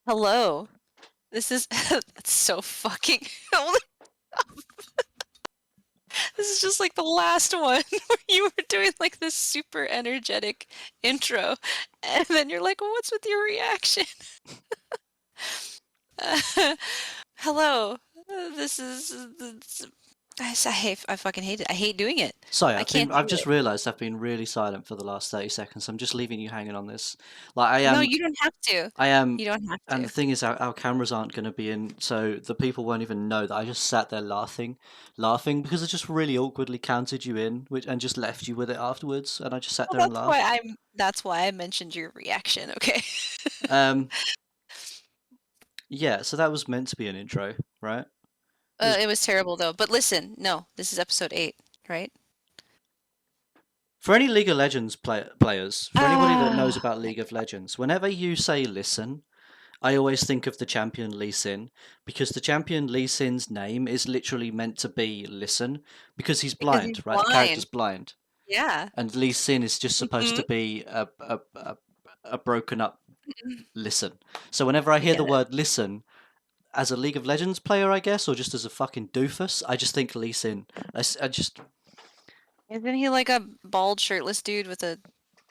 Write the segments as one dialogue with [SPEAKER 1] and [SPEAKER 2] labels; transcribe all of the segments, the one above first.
[SPEAKER 1] Hello. This is that's so fucking this is just like the last one where you were doing like this super energetic intro and then you're like, "What's with your reaction?" Hello. This is I fucking hate it. I hate doing it.
[SPEAKER 2] Sorry,
[SPEAKER 1] I can't
[SPEAKER 2] I've
[SPEAKER 1] do
[SPEAKER 2] just
[SPEAKER 1] it.
[SPEAKER 2] realised I've been really silent for the last 30 seconds. I'm just leaving you hanging on this. Like
[SPEAKER 1] No, you don't have to.
[SPEAKER 2] I am,
[SPEAKER 1] You don't have
[SPEAKER 2] and the
[SPEAKER 1] to.
[SPEAKER 2] thing is, our cameras aren't going to be in, so the people won't even know that I just sat there laughing because I just really awkwardly counted you in, and just left you with it afterwards, and I just sat
[SPEAKER 1] Well,
[SPEAKER 2] there and laughed.
[SPEAKER 1] that's why I mentioned your reaction, okay?
[SPEAKER 2] Um, yeah, so that was meant to be an intro, right? It was
[SPEAKER 1] It was terrible though. But listen, no, this is episode 8, right?
[SPEAKER 2] for any League of Legends players, for anybody that knows
[SPEAKER 1] Ah,
[SPEAKER 2] about League of Legends. Whenever you say listen, I always think of the champion Lee Sin because the champion Lee Sin's name is literally meant to be listen because he's
[SPEAKER 1] because he's
[SPEAKER 2] blind, right? The character's
[SPEAKER 1] blind.
[SPEAKER 2] blind,
[SPEAKER 1] Yeah.
[SPEAKER 2] and Lee Sin is just supposed
[SPEAKER 1] Mhm.
[SPEAKER 2] to be a broken up listen. So whenever I
[SPEAKER 1] I
[SPEAKER 2] hear
[SPEAKER 1] get
[SPEAKER 2] the
[SPEAKER 1] it.
[SPEAKER 2] word listen as a League of Legends player, I guess, or just as a fucking doofus, I just think Lee Sin. I just
[SPEAKER 1] Isn't he like a bald, shirtless dude with a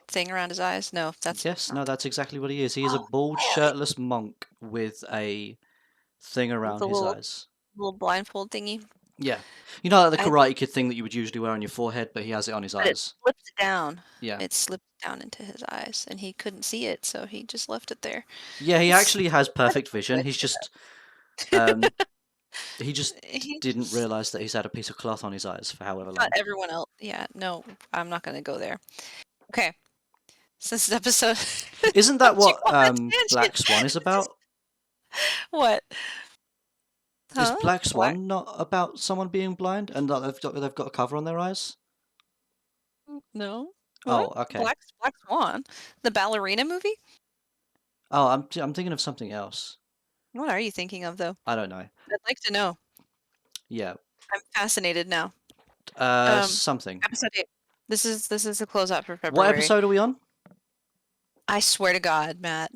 [SPEAKER 1] thing around his eyes? No, that's
[SPEAKER 2] yes, no,
[SPEAKER 1] not the.
[SPEAKER 2] that's exactly what he is. He is a
[SPEAKER 1] Oh,
[SPEAKER 2] bald,
[SPEAKER 1] really?
[SPEAKER 2] shirtless monk with a thing
[SPEAKER 1] With
[SPEAKER 2] around
[SPEAKER 1] a
[SPEAKER 2] his
[SPEAKER 1] little
[SPEAKER 2] eyes.
[SPEAKER 1] blindfold thingy.
[SPEAKER 2] Yeah. You know, like the
[SPEAKER 1] I
[SPEAKER 2] Karate Kid thing that you would usually wear on your forehead, but he has it on his
[SPEAKER 1] but it
[SPEAKER 2] eyes.
[SPEAKER 1] slipped down.
[SPEAKER 2] Yeah.
[SPEAKER 1] It slipped down into his eyes, and he couldn't see it, so he just left it there.
[SPEAKER 2] Yeah, he
[SPEAKER 1] It's
[SPEAKER 2] actually has
[SPEAKER 1] that's
[SPEAKER 2] perfect vision. He's
[SPEAKER 1] twisted.
[SPEAKER 2] just um he just
[SPEAKER 1] He
[SPEAKER 2] didn't
[SPEAKER 1] just
[SPEAKER 2] realize that he's had a piece of cloth on his eyes for however
[SPEAKER 1] thought
[SPEAKER 2] long.
[SPEAKER 1] everyone else. Yeah, no, I'm not gonna go there. Okay, so this is episode.
[SPEAKER 2] Isn't
[SPEAKER 1] Why
[SPEAKER 2] that
[SPEAKER 1] did you
[SPEAKER 2] what
[SPEAKER 1] go on a tangent?
[SPEAKER 2] Black Swan is about?
[SPEAKER 1] What?
[SPEAKER 2] Is
[SPEAKER 1] Huh?
[SPEAKER 2] Black
[SPEAKER 1] Black?
[SPEAKER 2] Swan not about someone being blind and that they've got a cover on their eyes?
[SPEAKER 1] No. What?
[SPEAKER 2] Oh, okay.
[SPEAKER 1] Black Swan? The ballerina movie?
[SPEAKER 2] Oh, I'm thinking of something else.
[SPEAKER 1] What are you thinking of, though?
[SPEAKER 2] I don't know.
[SPEAKER 1] I'd like to know.
[SPEAKER 2] Yeah.
[SPEAKER 1] I'm fascinated now. Um,
[SPEAKER 2] Something.
[SPEAKER 1] episode 8. This is the closeout for
[SPEAKER 2] What
[SPEAKER 1] February.
[SPEAKER 2] episode are we on?
[SPEAKER 1] I swear to God, Matt.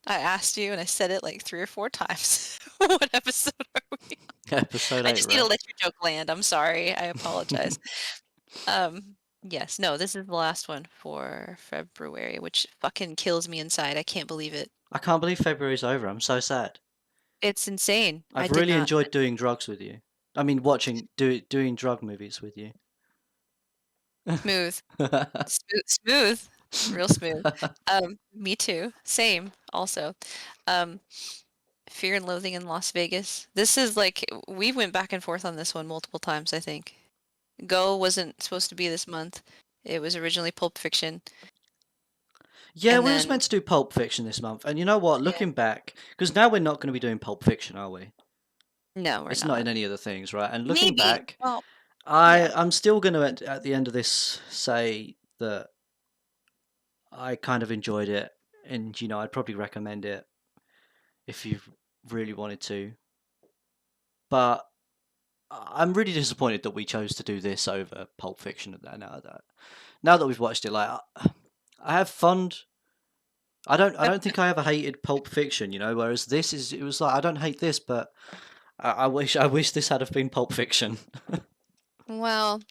[SPEAKER 1] I asked you and I said it like 3 or 4 times. What episode are we?
[SPEAKER 2] Episode
[SPEAKER 1] I
[SPEAKER 2] 8,
[SPEAKER 1] just need to
[SPEAKER 2] right?
[SPEAKER 1] let your joke land. I'm sorry. I apologize. Yes, no, this is the last one for February, which fucking kills me inside. I can't believe it.
[SPEAKER 2] I can't believe February's over. I'm so sad.
[SPEAKER 1] It's insane. I
[SPEAKER 2] I've
[SPEAKER 1] did
[SPEAKER 2] really
[SPEAKER 1] not.
[SPEAKER 2] enjoyed doing drugs with you. I mean, doing drug movies with you.
[SPEAKER 1] Smooth. Smooth. Real smooth. Me too. Same, also. Um, Fear and Loathing in Las Vegas. This is like we went back and forth on this one multiple times, I think. Go wasn't supposed to be this month. It was originally Pulp Fiction,
[SPEAKER 2] Yeah,
[SPEAKER 1] and
[SPEAKER 2] we was
[SPEAKER 1] then
[SPEAKER 2] meant to do Pulp Fiction this month, and you know what?
[SPEAKER 1] yeah,
[SPEAKER 2] Looking back, because now we're not going to be doing Pulp Fiction, are we?
[SPEAKER 1] no, we're
[SPEAKER 2] It's not in
[SPEAKER 1] not.
[SPEAKER 2] any of the things, right? And looking
[SPEAKER 1] Maybe.
[SPEAKER 2] back,
[SPEAKER 1] Well,
[SPEAKER 2] I
[SPEAKER 1] yeah.
[SPEAKER 2] I'm still going to at the end of this say that I kind of enjoyed it, and I'd probably recommend it if you really wanted to. But I'm really disappointed that we chose to do this over Pulp Fiction now that we've watched it. Like I have fond. I don't think I ever hated Pulp Fiction, whereas it was like I don't hate this, but I wish this had have been Pulp Fiction.
[SPEAKER 1] Well,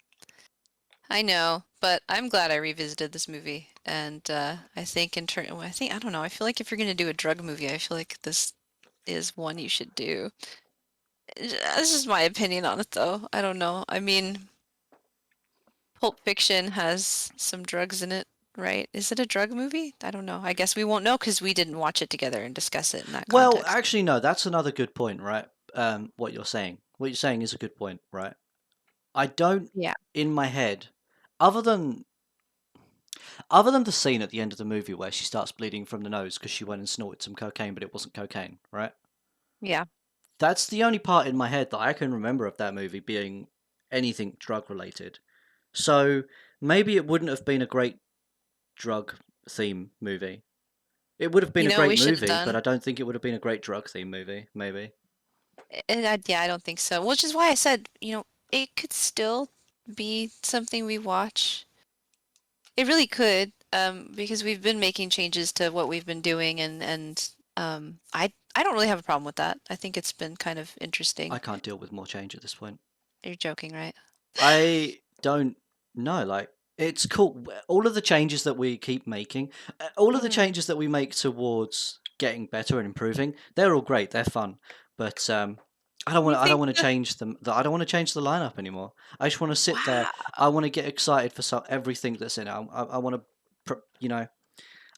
[SPEAKER 1] I know, but I'm glad I revisited this movie, and I think I don't know. I feel like if you're gonna do a drug movie, I feel like this is one you should do. This is my opinion on it, though. I don't know. I mean, Pulp Fiction has some drugs in it, right? Is it a drug movie? I don't know. I guess we won't know because we didn't watch it together and discuss it in that
[SPEAKER 2] Well,
[SPEAKER 1] context.
[SPEAKER 2] actually, no, that's another good point, right? What you're saying is a good point, right? I don't,
[SPEAKER 1] Yeah.
[SPEAKER 2] in my head, other than other than the scene at the end of the movie where she starts bleeding from the nose because she went and snorted some cocaine, but it wasn't cocaine, right?
[SPEAKER 1] Yeah.
[SPEAKER 2] That's the only part in my head that I can remember of that movie being anything drug related. So maybe it wouldn't have been a great drug theme movie. It would have been
[SPEAKER 1] You
[SPEAKER 2] a
[SPEAKER 1] know what we
[SPEAKER 2] great
[SPEAKER 1] should have
[SPEAKER 2] movie, but
[SPEAKER 1] done?
[SPEAKER 2] I don't think it would have been a great drug theme movie. Maybe.
[SPEAKER 1] Yeah, I don't think so. Which is why I said, it could still be something we watch. It really could, because we've been making changes to what we've been doing, and I don't really have a problem with that. I think it's been kind of
[SPEAKER 2] I
[SPEAKER 1] interesting.
[SPEAKER 2] can't deal with more change at this point.
[SPEAKER 1] You're joking, right?
[SPEAKER 2] I don't know. Like, it's cool. All of the changes that we keep making, all of the
[SPEAKER 1] Mhm.
[SPEAKER 2] changes that we make towards getting better and improving, they're all great. They're fun, but I don't want.
[SPEAKER 1] You
[SPEAKER 2] I don't
[SPEAKER 1] think
[SPEAKER 2] want to
[SPEAKER 1] the
[SPEAKER 2] change them. I don't want to change the lineup anymore. I just want to sit there.
[SPEAKER 1] wow.
[SPEAKER 2] I want to get excited for everything that's in it. I want to,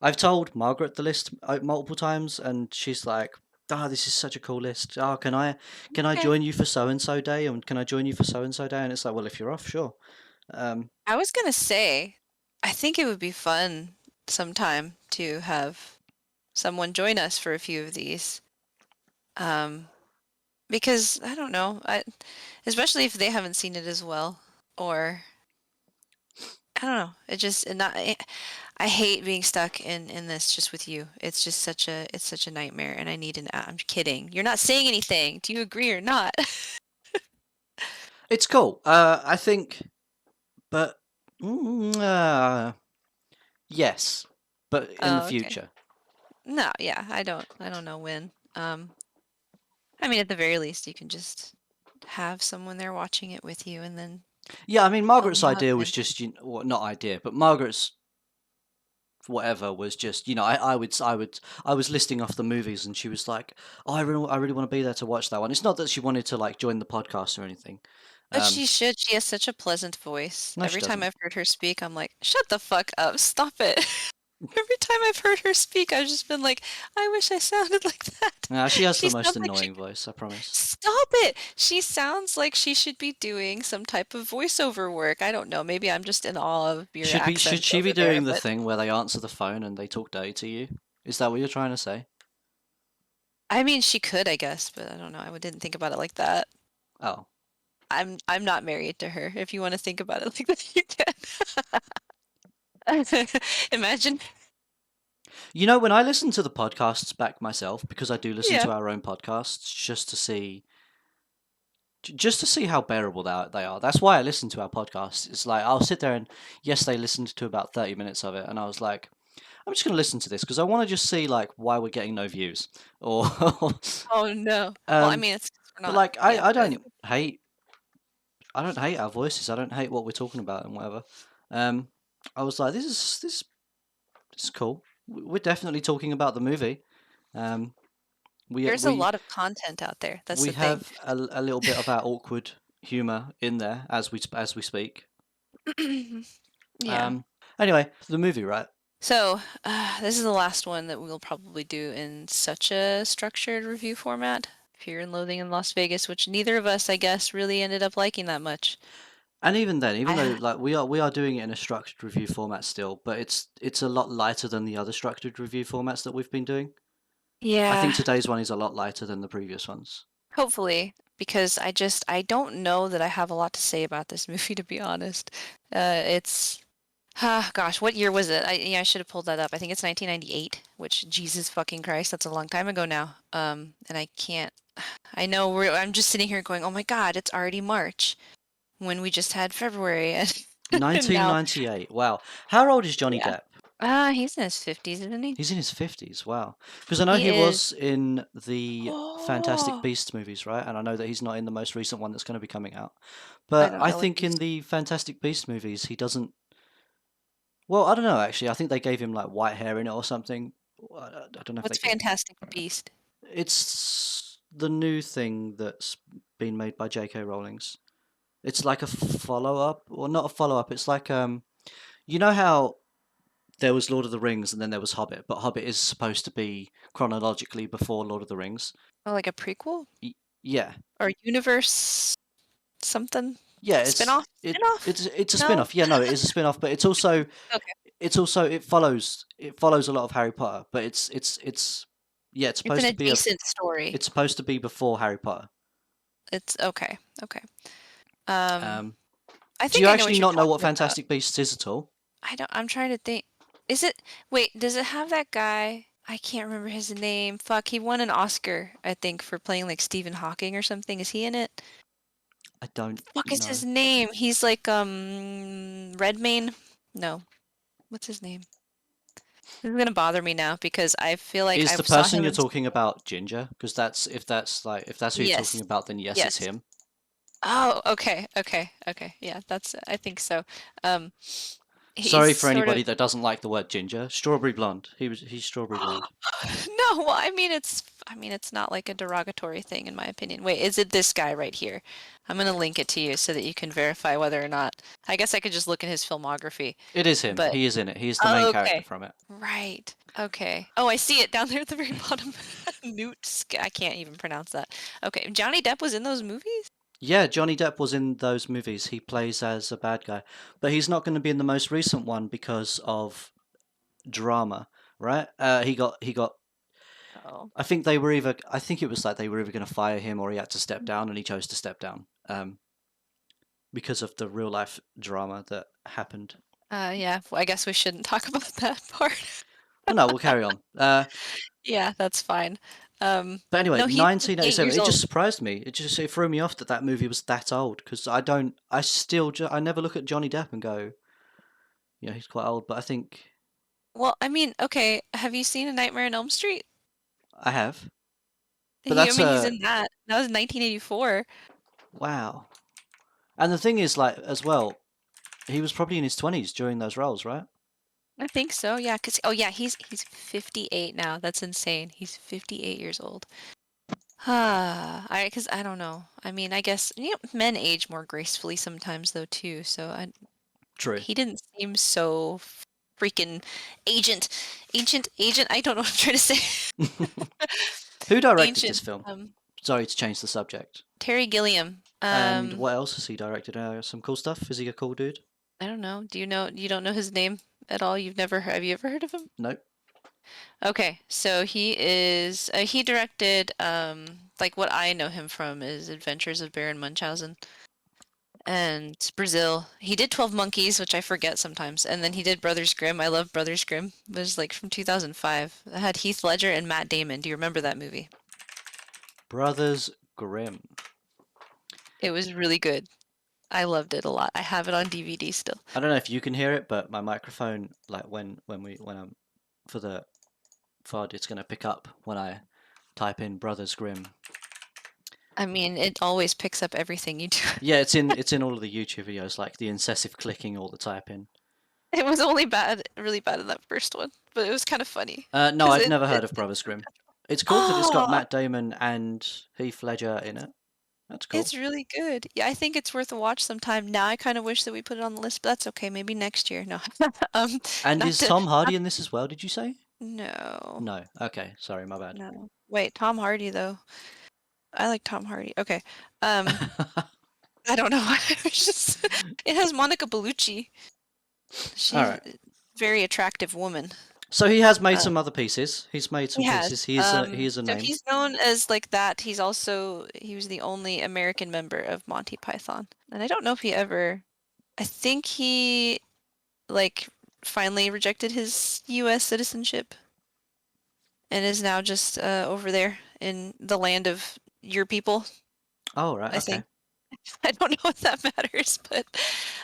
[SPEAKER 2] I've told Margaret the list multiple times, and she's like, "Ah, this is such a cool list. Oh, can I
[SPEAKER 1] Okay.
[SPEAKER 2] join you for so and so day? And can I join you for so and so day?" And it's like, well, if you're off, sure. Um,
[SPEAKER 1] I was gonna say, I think it would be fun sometime to have someone join us for a few of these. Um, because I don't know, especially if they haven't seen it as well, or I don't know. It just it not. I hate being stuck in this just with you. It's such a nightmare, and I need an. I'm kidding. You're not saying anything. Do you agree or not?
[SPEAKER 2] it's cool. I think, but mm, uh, yes, but in the
[SPEAKER 1] Oh, okay.
[SPEAKER 2] future.
[SPEAKER 1] No, yeah, I don't know when. I mean, at the very least, you can just have someone there watching it with you, and then
[SPEAKER 2] Yeah, I mean,
[SPEAKER 1] tell them
[SPEAKER 2] Margaret's
[SPEAKER 1] how it's
[SPEAKER 2] idea was
[SPEAKER 1] been.
[SPEAKER 2] just, well, not idea, but Margaret's whatever was just, I was listing off the movies, and she was like, "Oh, I really want to be there to watch that one." It's not that she wanted to like join the podcast or anything.
[SPEAKER 1] But
[SPEAKER 2] Um,
[SPEAKER 1] she should. She has such a pleasant voice.
[SPEAKER 2] no, she
[SPEAKER 1] Every time
[SPEAKER 2] doesn't.
[SPEAKER 1] I've heard her speak, I'm like, shut the fuck up, stop it. Every time I've heard her speak, I've just been like, I wish I sounded like that.
[SPEAKER 2] She has the
[SPEAKER 1] She
[SPEAKER 2] most
[SPEAKER 1] sounds like she
[SPEAKER 2] annoying voice, I promise.
[SPEAKER 1] Stop it! She sounds like she should be doing some type of voiceover work. I don't know. Maybe I'm just in awe of your
[SPEAKER 2] Should
[SPEAKER 1] accent
[SPEAKER 2] she be
[SPEAKER 1] over there,
[SPEAKER 2] doing the
[SPEAKER 1] but
[SPEAKER 2] thing where they answer the phone and they talk dirty to you? Is that what you're trying to say?
[SPEAKER 1] I mean, she could, I guess, but I don't know. Didn't think about it like that.
[SPEAKER 2] Oh.
[SPEAKER 1] I'm not married to her. If you want to think about it like that, you can. Imagine.
[SPEAKER 2] When I listen to the podcasts back myself, because I do listen
[SPEAKER 1] Yeah.
[SPEAKER 2] to our own podcasts just to see how bearable they are. That's why I listen to our podcasts. It's like I'll sit there and yes, they listened to about 30 minutes of it, and I was like, I'm just going to listen to this because I want to just see like why we're getting no views or
[SPEAKER 1] Oh no. Well, I
[SPEAKER 2] um
[SPEAKER 1] mean, it's 'cause we're
[SPEAKER 2] but
[SPEAKER 1] not.
[SPEAKER 2] like
[SPEAKER 1] Yeah,
[SPEAKER 2] I don't hate our voices. I don't hate what we're talking about and whatever. Um I was like this is cool. We're definitely talking about the movie. Um we
[SPEAKER 1] there's a
[SPEAKER 2] we
[SPEAKER 1] lot of content out there. That's
[SPEAKER 2] we
[SPEAKER 1] the thing.
[SPEAKER 2] have a little bit of our awkward humor in there as we speak.
[SPEAKER 1] Yeah.
[SPEAKER 2] Um anyway, the movie, right?
[SPEAKER 1] So, this is the last one that we'll probably do in such a structured review format. Fear and Loathing in Las Vegas, which neither of us, I guess, really ended up liking that much.
[SPEAKER 2] And even then, even though
[SPEAKER 1] I,
[SPEAKER 2] like we are doing it in a structured review format still, but it's a lot lighter than the other structured review formats that we've been doing. I think
[SPEAKER 1] yeah,
[SPEAKER 2] today's one is a lot lighter than the previous ones.
[SPEAKER 1] hopefully, because I don't know that I have a lot to say about this movie, to be honest. It's, gosh, what year was it? Yeah, I should have pulled that up. I think it's 1998, which, Jesus fucking Christ, that's a long time ago now. And I can't, I know I'm just sitting here going, oh my God, it's already March when we just had February and now,
[SPEAKER 2] 1998. Wow. How old is Johnny
[SPEAKER 1] yeah.
[SPEAKER 2] Depp?
[SPEAKER 1] He's in his 50s, isn't he?
[SPEAKER 2] He's in his 50s. Wow. Because I know
[SPEAKER 1] He
[SPEAKER 2] he
[SPEAKER 1] is.
[SPEAKER 2] was in the Fantastic
[SPEAKER 1] Oh,
[SPEAKER 2] Beasts movies, right? And I know that he's not in the most recent one that's going to be coming out.
[SPEAKER 1] I
[SPEAKER 2] But
[SPEAKER 1] don't
[SPEAKER 2] I
[SPEAKER 1] know what
[SPEAKER 2] think
[SPEAKER 1] he's.
[SPEAKER 2] in the Fantastic Beasts movies, he doesn't. Well, I don't know actually. I think they gave him like white hair in it or something. I don't know if they
[SPEAKER 1] What's
[SPEAKER 2] get.
[SPEAKER 1] Fantastic Beast?
[SPEAKER 2] It's the new thing that's been made by J.K. Rowling's. It's like a follow up, or not a follow up. It's like you know how there was Lord of the Rings and then there was Hobbit, but Hobbit is supposed to be chronologically before Lord of the Rings.
[SPEAKER 1] Oh, like a prequel
[SPEAKER 2] Y- yeah,
[SPEAKER 1] or universe something?
[SPEAKER 2] yeah.
[SPEAKER 1] Spinoff? Spinoff?
[SPEAKER 2] It's a spin
[SPEAKER 1] No.
[SPEAKER 2] off. Yeah, no, it is a spin off, but
[SPEAKER 1] Okay.
[SPEAKER 2] it's also it follows a lot of Harry Potter, but it's yeah,
[SPEAKER 1] It's an adjacent story.
[SPEAKER 2] it's supposed to be before Harry Potter.
[SPEAKER 1] It's okay. Okay. Um,
[SPEAKER 2] Um,
[SPEAKER 1] I
[SPEAKER 2] do
[SPEAKER 1] think
[SPEAKER 2] you
[SPEAKER 1] I know
[SPEAKER 2] actually
[SPEAKER 1] what you're
[SPEAKER 2] not know what
[SPEAKER 1] talking about.
[SPEAKER 2] Fantastic Beasts is at all?
[SPEAKER 1] I'm trying to think. Is it, wait, does it have that guy? I can't remember his name. Fuck, he won an Oscar, I think, for playing like Stephen Hawking or something. Is he in it?
[SPEAKER 2] I don't
[SPEAKER 1] Fuck is
[SPEAKER 2] know.
[SPEAKER 1] his name? He's like Redmayne. No. What's his name? This is gonna bother me now because I feel like
[SPEAKER 2] Is
[SPEAKER 1] I
[SPEAKER 2] the
[SPEAKER 1] saw
[SPEAKER 2] person
[SPEAKER 1] him
[SPEAKER 2] you're
[SPEAKER 1] in.
[SPEAKER 2] talking about Ginger? Because if that's who you're talking
[SPEAKER 1] Yes.
[SPEAKER 2] about, then yes, it's
[SPEAKER 1] Yes.
[SPEAKER 2] him.
[SPEAKER 1] Oh, okay, okay, okay. Yeah, that's I think so. Um, he's
[SPEAKER 2] Sorry for
[SPEAKER 1] sort of
[SPEAKER 2] anybody that doesn't like the word ginger. Strawberry blonde. He's strawberry blonde.
[SPEAKER 1] no, well, I mean it's not like a derogatory thing in my opinion. Wait, is it this guy right here? I'm gonna link it to you so that you can verify whether or not. I guess I could just look at his filmography,
[SPEAKER 2] It is him.
[SPEAKER 1] but
[SPEAKER 2] He is in it. He is the main character
[SPEAKER 1] okay.
[SPEAKER 2] from it.
[SPEAKER 1] Right. Okay. Oh, I see it down there at the very bottom. I can't even pronounce that. Okay, Johnny Depp was in those movies?
[SPEAKER 2] Yeah, Johnny Depp was in those movies. He plays as a bad guy, but he's not going to be in the most recent one because of drama, right? He got.
[SPEAKER 1] Oh.
[SPEAKER 2] I think they were either. I think it was like they were either going to fire him or he had to step down, and he chose to step down. Because of the real life drama that happened.
[SPEAKER 1] Yeah, well, I guess we shouldn't talk about that part.
[SPEAKER 2] Well, no, we'll carry on.
[SPEAKER 1] Yeah, that's fine.
[SPEAKER 2] But anyway,
[SPEAKER 1] No, he's 58
[SPEAKER 2] 1987.
[SPEAKER 1] years
[SPEAKER 2] It
[SPEAKER 1] old.
[SPEAKER 2] just surprised me. It threw me off that that movie was that old because I never look at Johnny Depp and go, yeah, he's quite old. But I think
[SPEAKER 1] Well, I mean, okay, have you seen A Nightmare on Elm Street?
[SPEAKER 2] I have. But
[SPEAKER 1] I
[SPEAKER 2] that's
[SPEAKER 1] mean, he's
[SPEAKER 2] a
[SPEAKER 1] in that. That was 1984.
[SPEAKER 2] wow. And the thing is, like, as well, he was probably in his 20s during those roles, right?
[SPEAKER 1] I think so, yeah, oh yeah, he's 58 now. That's insane. He's 58 years old. Because I don't know. I mean, I guess men age more gracefully sometimes though too. So
[SPEAKER 2] True.
[SPEAKER 1] he didn't seem so freaking agent, agent. I don't know what I'm trying to say.
[SPEAKER 2] Who directed this
[SPEAKER 1] Ancient.
[SPEAKER 2] film? Sorry to change the subject.
[SPEAKER 1] Terry Gilliam.
[SPEAKER 2] And what else has he directed? Some cool stuff. Is he a cool dude?
[SPEAKER 1] I don't know. Do you know? You don't know his name at all? Have you ever heard of him?
[SPEAKER 2] Nope.
[SPEAKER 1] Okay, so he directed like what I know him from is Adventures of Baron Munchausen and Brazil. He did 12 Monkeys, which I forget sometimes, and then he did Brothers Grimm. I love Brothers Grimm. It was like from 2005. It had Heath Ledger and Matt Damon. Do you remember that movie?
[SPEAKER 2] Brothers Grimm.
[SPEAKER 1] It was really good. I loved it a lot. I have it on DVD still.
[SPEAKER 2] I don't know if you can hear it, but my microphone, like when I'm for the FOD, it's gonna pick up when I type in Brothers Grimm.
[SPEAKER 1] I mean, it always picks up everything you do.
[SPEAKER 2] Yeah, it's in all of the YouTube videos, like the incessive clicking or the typing.
[SPEAKER 1] It was only bad, really bad in that first one, but it was kind of funny
[SPEAKER 2] No,
[SPEAKER 1] because
[SPEAKER 2] I've never heard of Brothers Grimm. It's cool that it's got
[SPEAKER 1] oh,
[SPEAKER 2] Matt Damon and Heath Ledger in it. That's cool.
[SPEAKER 1] it's really good. Yeah, I think it's worth a watch sometime. Now I kind of wish that we put it on the list, but that's okay. Maybe next year. No, um,
[SPEAKER 2] And
[SPEAKER 1] not
[SPEAKER 2] is
[SPEAKER 1] to.
[SPEAKER 2] Tom
[SPEAKER 1] Not,
[SPEAKER 2] Hardy in this as well? Did you say?
[SPEAKER 1] no,
[SPEAKER 2] No. Okay, sorry, my bad.
[SPEAKER 1] no. Wait, Tom Hardy though. I like Tom Hardy. Okay. Um, I don't know. It's just it has Monica Bellucci.
[SPEAKER 2] All
[SPEAKER 1] She's
[SPEAKER 2] right.
[SPEAKER 1] a very attractive woman.
[SPEAKER 2] So he has made
[SPEAKER 1] Uh,
[SPEAKER 2] some other pieces. He's made
[SPEAKER 1] he
[SPEAKER 2] some
[SPEAKER 1] has.
[SPEAKER 2] pieces. He is a
[SPEAKER 1] So
[SPEAKER 2] name.
[SPEAKER 1] he's known as like that. He was the only American member of Monty Python. And I don't know if he ever, I think he like finally rejected his US citizenship and is now just over there in the land of your people,
[SPEAKER 2] Oh right,
[SPEAKER 1] I
[SPEAKER 2] okay.
[SPEAKER 1] think. I don't know if that matters, but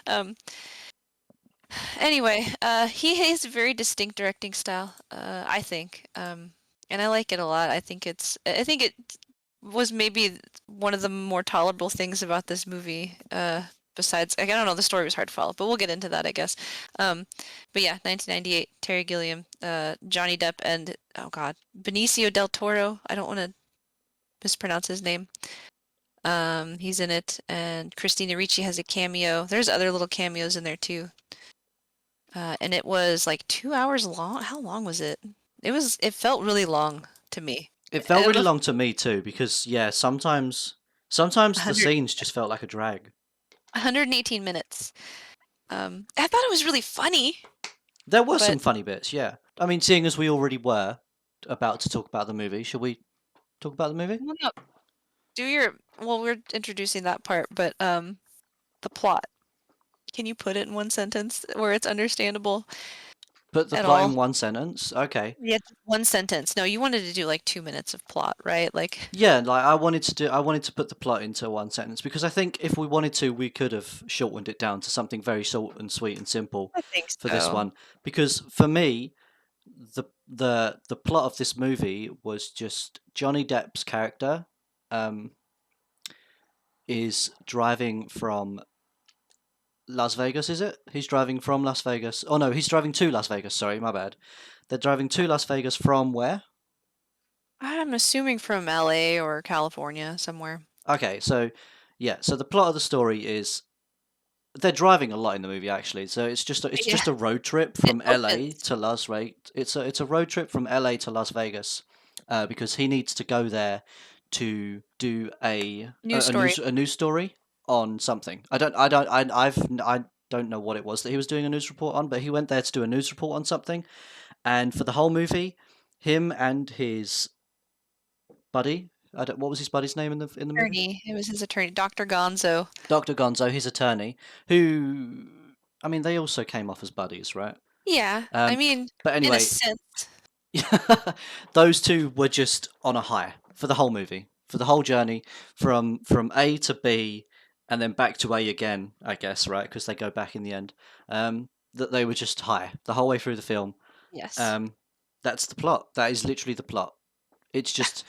[SPEAKER 1] um anyway, he has a very distinct directing style, I think, and I like it a lot. I think it was maybe one of the more tolerable things about this movie. Besides, I don't know, the story was hard to follow, but we'll get into that, I guess. But yeah, 1998, Terry Gilliam, Johnny Depp, and oh God, Benicio del Toro. I don't want to mispronounce his name. He's in it, and Christina Ricci has a cameo. There's other little cameos in there too. And it was like 2 hours long. How long was it? It felt really long to me.
[SPEAKER 2] It
[SPEAKER 1] I
[SPEAKER 2] felt
[SPEAKER 1] don't
[SPEAKER 2] really
[SPEAKER 1] know if
[SPEAKER 2] long to me too because yeah, sometimes the
[SPEAKER 1] 100,
[SPEAKER 2] scenes just felt like a drag.
[SPEAKER 1] 118 minutes. I thought it was really funny,
[SPEAKER 2] There were
[SPEAKER 1] but
[SPEAKER 2] some funny bits, yeah. I mean, seeing as we already were about to talk about the movie, should we talk about the movie?
[SPEAKER 1] well, no, well, we're introducing that part, but the plot. Can you put it in one sentence where it's understandable
[SPEAKER 2] Put the
[SPEAKER 1] at
[SPEAKER 2] plot in
[SPEAKER 1] all?
[SPEAKER 2] one sentence. Okay.
[SPEAKER 1] Yeah, one sentence. No, you wanted to do like 2 minutes of plot, right? Like,
[SPEAKER 2] Yeah, like I wanted to put the plot into one sentence because I think if we wanted to, we could have shortened it down to something very short and sweet and simple
[SPEAKER 1] I think
[SPEAKER 2] for this
[SPEAKER 1] so.
[SPEAKER 2] one. Because for me, the plot of this movie was just Johnny Depp's character um, is driving from Las Vegas, is it? He's driving from Las Vegas. Oh no, he's driving to Las Vegas. Sorry, my bad. They're driving to Las Vegas from where?
[SPEAKER 1] I'm assuming from LA or California somewhere.
[SPEAKER 2] Okay, so yeah, so the plot of the story is they're driving a lot in the movie actually. So it's
[SPEAKER 1] Yeah,
[SPEAKER 2] just a road trip
[SPEAKER 1] it
[SPEAKER 2] from LA
[SPEAKER 1] opens.
[SPEAKER 2] to Las Vegas. It's a road trip from LA to Las Vegas, because he needs to go there to do
[SPEAKER 1] News story.
[SPEAKER 2] a news story on something. I don't know what it was that he was doing a news report on, but he went there to do a news report on something. And for the whole movie, him and his buddy, what was his buddy's name in the movie?
[SPEAKER 1] Attorney. It was his attorney, Dr. Gonzo.
[SPEAKER 2] Dr. Gonzo, his attorney, who, I mean, they also came off as buddies, right?
[SPEAKER 1] Yeah, I
[SPEAKER 2] Um,
[SPEAKER 1] mean,
[SPEAKER 2] but
[SPEAKER 1] in a
[SPEAKER 2] anyway,
[SPEAKER 1] sense.
[SPEAKER 2] those two were just on a high for the whole movie, for the whole journey from A to B, and then back to A again, I guess, right? Because they go back in the end. That they were just high the whole way through the film.
[SPEAKER 1] Yes.
[SPEAKER 2] Um, that's the plot. That is literally the plot. It's just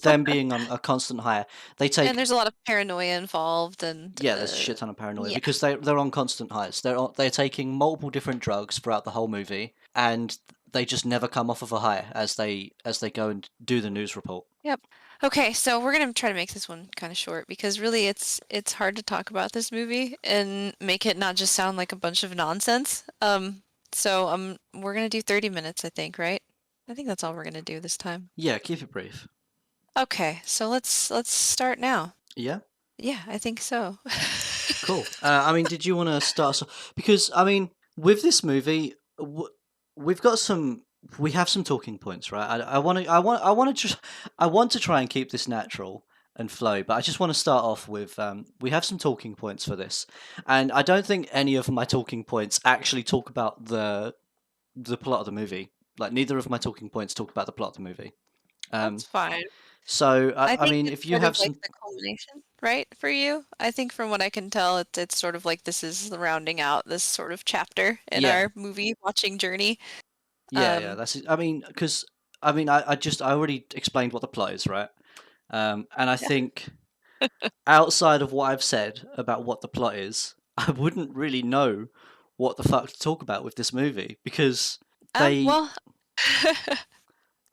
[SPEAKER 2] them being on a constant high. They
[SPEAKER 1] And
[SPEAKER 2] take
[SPEAKER 1] there's a lot of paranoia involved and
[SPEAKER 2] Yeah, there's a shit ton of paranoia
[SPEAKER 1] yeah.
[SPEAKER 2] because they're on constant highs. They're taking multiple different drugs throughout the whole movie, and they just never come off of a high as they go and do the news report.
[SPEAKER 1] Yep. Okay, so we're gonna try to make this one kind of short because really it's hard to talk about this movie and make it not just sound like a bunch of nonsense. So we're gonna do 30 minutes, I think, right? I think that's all we're gonna do this time.
[SPEAKER 2] Yeah, keep it brief.
[SPEAKER 1] Okay, so let's start now.
[SPEAKER 2] Yeah,
[SPEAKER 1] Yeah, I think so.
[SPEAKER 2] cool. I mean, did you want to start because I mean, with this movie, we've got some. We have some talking points, right? I want to, I want to try and keep this natural and flow, but I just want to start off with we have some talking points for this, and I don't think any of my talking points actually talk about the plot of the movie. Like neither of my talking points talk about the plot of the movie. Um,
[SPEAKER 1] That's fine.
[SPEAKER 2] so
[SPEAKER 1] I
[SPEAKER 2] I
[SPEAKER 1] think
[SPEAKER 2] mean,
[SPEAKER 1] it's
[SPEAKER 2] if you
[SPEAKER 1] sort of
[SPEAKER 2] have
[SPEAKER 1] like
[SPEAKER 2] some,
[SPEAKER 1] the culmination, right, for you? I think from what I can tell, it's sort of like this is the rounding out this sort of chapter in
[SPEAKER 2] yeah,
[SPEAKER 1] our movie watching journey.
[SPEAKER 2] yeah,
[SPEAKER 1] Um,
[SPEAKER 2] that's it. I mean, because I already explained what the plot is, right? And I
[SPEAKER 1] yeah.
[SPEAKER 2] think outside of what I've said about what the plot is, I wouldn't really know what the fuck to talk about with this movie because they.
[SPEAKER 1] Well,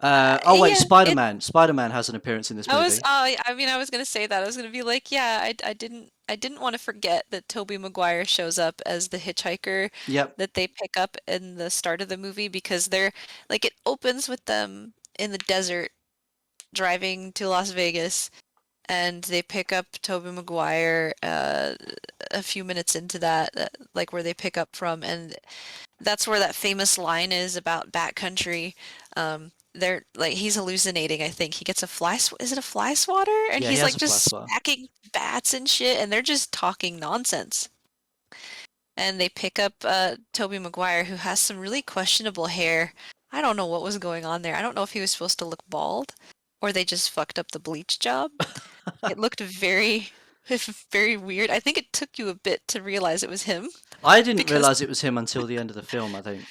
[SPEAKER 2] Oh wait,
[SPEAKER 1] yeah,
[SPEAKER 2] Spider Man. Spider Man has an appearance in this
[SPEAKER 1] I was,
[SPEAKER 2] movie.
[SPEAKER 1] I mean, I was gonna say that. I was gonna be like, yeah, I didn't want to forget that Tobey Maguire shows up as the hitchhiker
[SPEAKER 2] Yep.
[SPEAKER 1] that they pick up in the start of the movie because they're like it opens with them in the desert driving to Las Vegas and they pick up Tobey Maguire a few minutes into that, like where they pick up from, and that's where that famous line is about backcountry. They're like he's hallucinating. I think he gets a is it a fly swatter? And
[SPEAKER 2] Yeah, he
[SPEAKER 1] he's
[SPEAKER 2] has
[SPEAKER 1] like
[SPEAKER 2] a fly
[SPEAKER 1] just
[SPEAKER 2] swatter.
[SPEAKER 1] smacking bats and shit, and they're just talking nonsense. And they pick up Tobey Maguire, who has some really questionable hair. I don't know what was going on there. I don't know if he was supposed to look bald, or they just fucked up the bleach job. It looked very, very weird. I think it took you a bit to realize it was him
[SPEAKER 2] I didn't
[SPEAKER 1] because,
[SPEAKER 2] realize it was him until the end of the film. I think.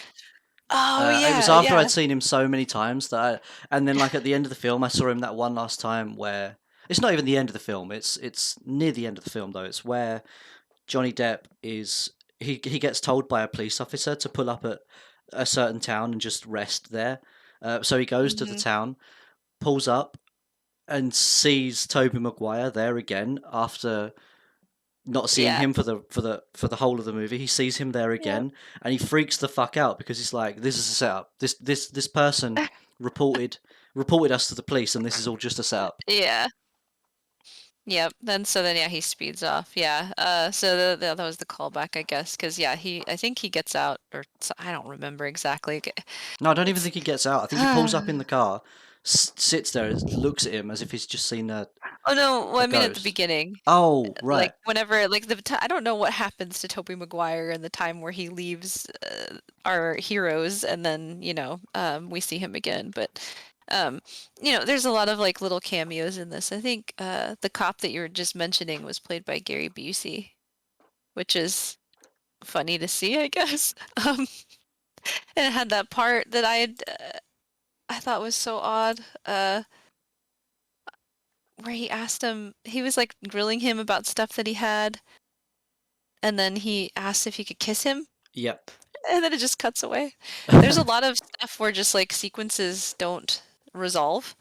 [SPEAKER 1] oh
[SPEAKER 2] It was
[SPEAKER 1] yeah,
[SPEAKER 2] after
[SPEAKER 1] yeah.
[SPEAKER 2] I'd seen him so many times and then like at the end of the film, I saw him that one last time where it's not even the end of the film. It's near the end of the film though. It's where Johnny Depp is he gets told by a police officer to pull up at a certain town and just rest there. So he goes to the
[SPEAKER 1] Hmm.
[SPEAKER 2] town, pulls up, and sees Toby Maguire there again after not seeing
[SPEAKER 1] Yeah.
[SPEAKER 2] him for the whole of the movie. He sees him there
[SPEAKER 1] Yep.
[SPEAKER 2] again, and he freaks the fuck out because he's like, "This is a setup. This person reported reported us to the police, and this is all just a setup."
[SPEAKER 1] Yeah. Yep. Then yeah, he speeds off. Yeah. So that was the callback, I guess, because yeah, I think he gets out, or I don't remember exactly.
[SPEAKER 2] No, I don't even
[SPEAKER 1] It's
[SPEAKER 2] think he gets out. I think he pulls up in the car, sits there, looks at him as if he's just seen
[SPEAKER 1] oh no, well,
[SPEAKER 2] a
[SPEAKER 1] I mean at the
[SPEAKER 2] ghost.
[SPEAKER 1] beginning.
[SPEAKER 2] Oh,
[SPEAKER 1] Like
[SPEAKER 2] right.
[SPEAKER 1] whenever like I don't know what happens to Tobey Maguire in the time where he leaves our heroes and then we see him again, but um there's a lot of like little cameos in this. I think the cop that you were just mentioning was played by Gary Busey, which is funny to see, I guess. um And it had that part that I thought was so odd, where he asked him, he was like grilling him about stuff that he had, and then he asked if he could kiss him,
[SPEAKER 2] Yep.
[SPEAKER 1] and then it just cuts away. There's a lot of stuff where just like sequences don't resolve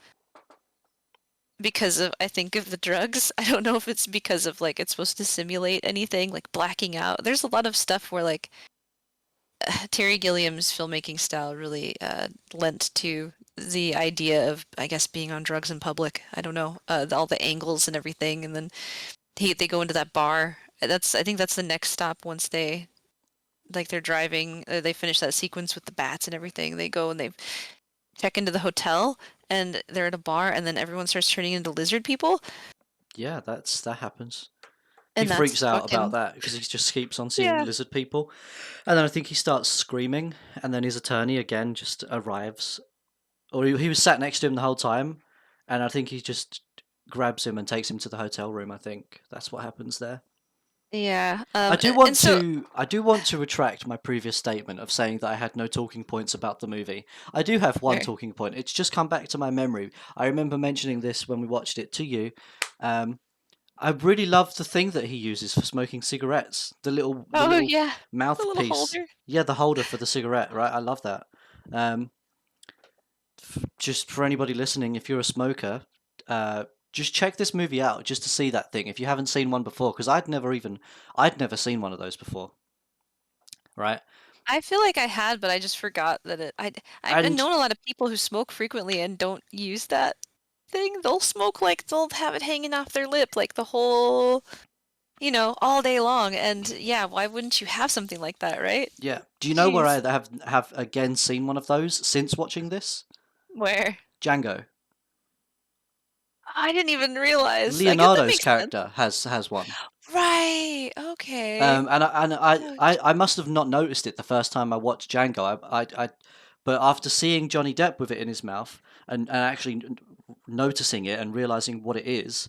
[SPEAKER 1] because of, I think, of the drugs. I don't know if it's because of like it's supposed to simulate anything, like blacking out. There's a lot of stuff where like Terry Gilliam's filmmaking style really lent to the idea of, I guess, being on drugs in public. I don't know, all the angles and everything, and then they go into that bar. I think that's the next stop once they like they're driving. They finish that sequence with the bats and everything. They go and they check into the hotel, and they're at a bar, and then everyone starts turning into lizard people,
[SPEAKER 2] Yeah, that happens. He
[SPEAKER 1] and that's
[SPEAKER 2] freaks out about
[SPEAKER 1] fucking
[SPEAKER 2] that because he just keeps on seeing
[SPEAKER 1] yeah.
[SPEAKER 2] lizard people. And then I think he starts screaming, and then his attorney again just arrives. Or he was sat next to him the whole time, and I think he just grabs him and takes him to the hotel room. I think that's what happens there.
[SPEAKER 1] Yeah. And so
[SPEAKER 2] I do want to retract my previous statement of saying that I had no talking points about the movie. I do have one
[SPEAKER 1] there.
[SPEAKER 2] talking point. It's just come back to my memory. I remember mentioning this when we watched it to you. Um, I really love the thing that he uses for smoking cigarettes. The
[SPEAKER 1] Oh
[SPEAKER 2] little
[SPEAKER 1] yeah, the little
[SPEAKER 2] mouthpiece.
[SPEAKER 1] holder.
[SPEAKER 2] Yeah, the holder for the cigarette, right? I love that. Um, just for anybody listening, if you're a smoker, just check this movie out just to see that thing if you haven't seen one before, because I'd never seen one of those before, right?
[SPEAKER 1] I feel like I had, but I just forgot that I've
[SPEAKER 2] And
[SPEAKER 1] known a lot of people who smoke frequently and don't use that thing. They'll smoke like they'll have it hanging off their lip like the whole, all day long. And yeah, why wouldn't you have something like that, right?
[SPEAKER 2] yeah, do you know where I
[SPEAKER 1] Jeez.
[SPEAKER 2] have again seen one of those since watching this?
[SPEAKER 1] Where?
[SPEAKER 2] Django.
[SPEAKER 1] I didn't even realize. I guess that
[SPEAKER 2] Leonardo's
[SPEAKER 1] makes sense.
[SPEAKER 2] character has one.
[SPEAKER 1] Right. Okay. Oh,
[SPEAKER 2] I must have not noticed it the first time I watched Django. But after seeing Johnny Depp with it in his mouth and actually noticing it and realizing what it is,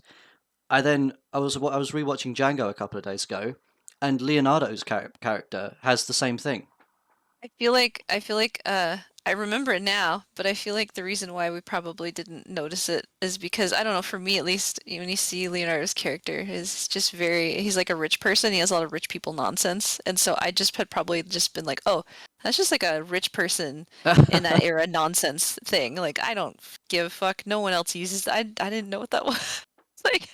[SPEAKER 2] I was rewatching Django a couple of days ago, and Leonardo's character has the same thing.
[SPEAKER 1] I feel like I remember it now, but I feel like the reason why we probably didn't notice it is because I don't know, for me at least, when you see Leonardo's character, is just he's like a rich person, he has a lot of rich people nonsense. And so I just had probably just been like, "Oh, that's just like a rich person in that era nonsense thing." Like I don't give a fuck. No one else uses I didn't know what that was. Like,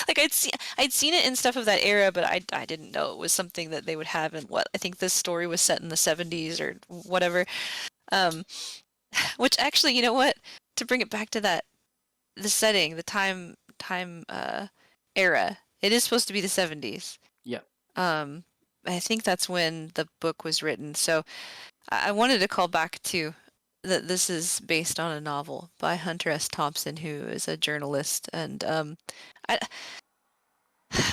[SPEAKER 1] like I'd seen it in stuff of that era, but I didn't know it was something that they would have in what I think this story was set in the 70s or whatever. Um, which actually, you know what? To bring it back to the setting, the time era, it is supposed to be the 70s.
[SPEAKER 2] Yeah.
[SPEAKER 1] Um, I think that's when the book was written. So I wanted to call back to that this is based on a novel by Hunter S. Thompson, who is a journalist, and I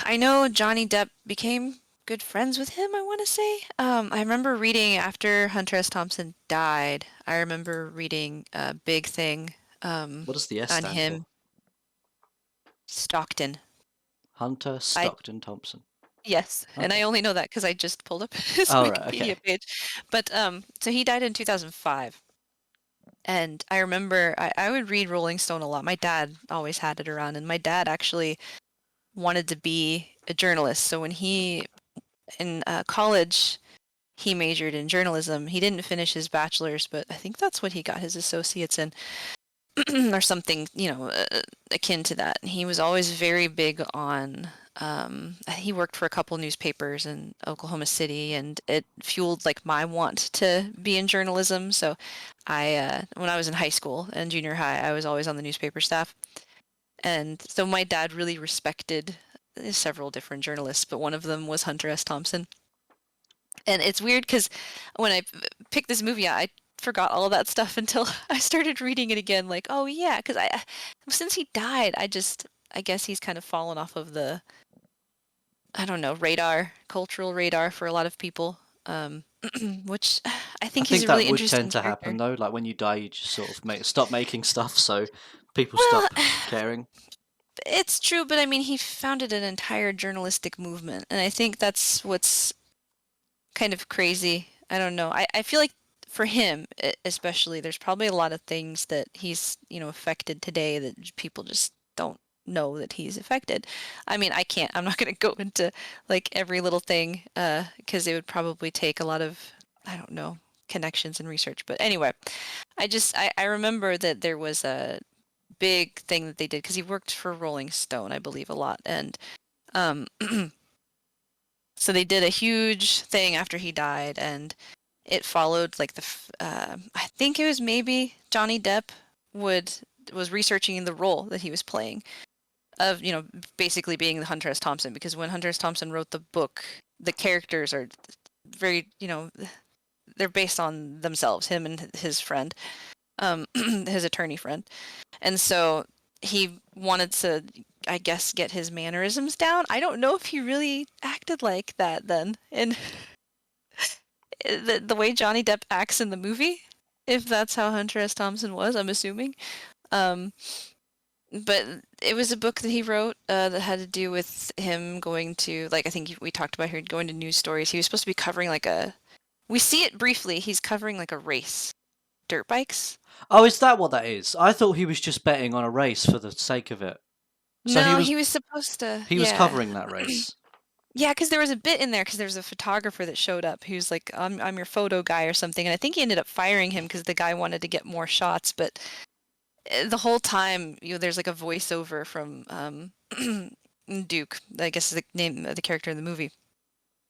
[SPEAKER 1] I know Johnny Depp became good friends with him, I want to say. I remember reading after Hunter S. Thompson died, I remember reading a big thing
[SPEAKER 2] What does the S
[SPEAKER 1] on
[SPEAKER 2] stand for?
[SPEAKER 1] him, Stockton.
[SPEAKER 2] Hunter
[SPEAKER 1] I
[SPEAKER 2] Stockton Thompson.
[SPEAKER 1] Yes, and I
[SPEAKER 2] Okay.
[SPEAKER 1] only know that because I just pulled up his
[SPEAKER 2] All right.
[SPEAKER 1] Wikipedia
[SPEAKER 2] Okay.
[SPEAKER 1] page. But so he died in 2005. And I remember I would read Rolling Stone a lot. My dad always had it around, and my dad actually wanted to be a journalist. So when he in college, he majored in journalism. He didn't finish his bachelor's, but I think that's what he got his associates in, or something, akin to that. And he was always very big on. He worked for a couple newspapers in Oklahoma City, and it fueled like my want to be in journalism. So, when I was in high school and junior high, I was always on the newspaper staff, and so my dad really respected several different journalists, but one of them was Hunter S. Thompson. And it's weird because when I picked this movie, I forgot all of that stuff until I started reading it again. Like, oh yeah, because since he died, I guess he's kind of fallen off of the, I don't know, cultural radar for a lot of people. Which I
[SPEAKER 2] I
[SPEAKER 1] think he's
[SPEAKER 2] think
[SPEAKER 1] a
[SPEAKER 2] that
[SPEAKER 1] really
[SPEAKER 2] would tend
[SPEAKER 1] interesting
[SPEAKER 2] to happen
[SPEAKER 1] character.
[SPEAKER 2] though. Like when you die, you just sort of stop making stuff, so people
[SPEAKER 1] Well,
[SPEAKER 2] stop caring.
[SPEAKER 1] it's true, but I mean, he founded an entire journalistic movement, and I think that's what's kind of crazy. I don't know. I feel like for him especially, there's probably a lot of things that he's, affected today that people just don't know that he's affected. I mean, I'm not going to go into like every little thing because it would probably take a lot of, I don't know, connections and research. But anyway, I remember that there was a big thing that they did because he worked for Rolling Stone, I believe, a lot. And um, so they did a huge thing after he died, and it followed like I think it was maybe Johnny Depp would was researching the role that he was playing of, basically being the Hunter S. Thompson, because when Hunter S. Thompson wrote the book, the characters are very, they're based on themselves, him and his friend, his attorney friend. And so he wanted to, I guess, get his mannerisms down. I don't know if he really acted like that then. And the way Johnny Depp acts in the movie, if that's how Hunter S. Thompson was, I'm assuming. Um, but it was a book that he wrote that had to do with him going to, like, I think we talked about here, going to news stories. He was supposed to be covering like we see it briefly. He's covering like a race, dirt bikes.
[SPEAKER 2] Oh, is that what that is? I thought he was just betting on a race for the sake of it. So
[SPEAKER 1] No, he was supposed to,
[SPEAKER 2] he was
[SPEAKER 1] yeah.
[SPEAKER 2] covering that race.
[SPEAKER 1] Yeah, because there was a bit in there because there was a photographer that showed up who's like, I'm your photo guy or something. And I think he ended up firing him because the guy wanted to get more shots. But the whole time, there's like a voiceover from Duke, I guess is the name of the character in the movie.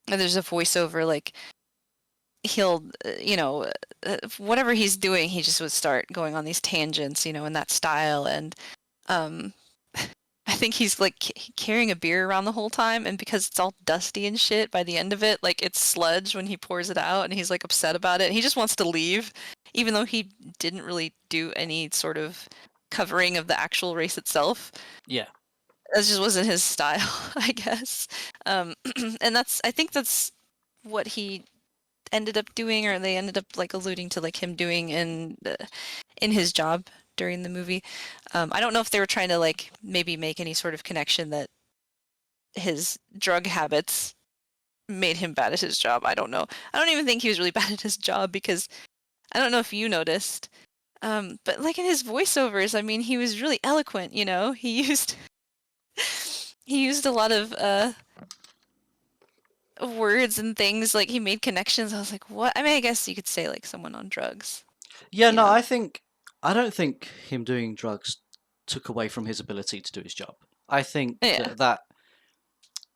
[SPEAKER 1] And there's a voiceover like he'll, whatever he's doing, he just would start going on these tangents, in that style. And um, I think he's like carrying a beer around the whole time, and because it's all dusty and shit, by the end of it, like it's sludge when he pours it out, and he's like upset about it. And he just wants to leave, even though he didn't really do any sort of covering of the actual race itself.
[SPEAKER 2] Yeah.
[SPEAKER 1] That just wasn't his style, I guess. And I think that's what he ended up doing, or they ended up like alluding to like him doing in his job during the movie. I don't know if they were trying to like maybe make any sort of connection that his drug habits made him bad at his job. I don't know. I don't even think he was really bad at his job, because I don't know if you noticed, but like in his voiceovers, I mean, he was really eloquent. He used he used a lot of words and things. Like he made connections. I was like, what? I mean, I guess you could say like someone on drugs.
[SPEAKER 2] Yeah,
[SPEAKER 1] You
[SPEAKER 2] no,
[SPEAKER 1] know?
[SPEAKER 2] I don't think him doing drugs took away from his ability to do his job. I think
[SPEAKER 1] Yeah.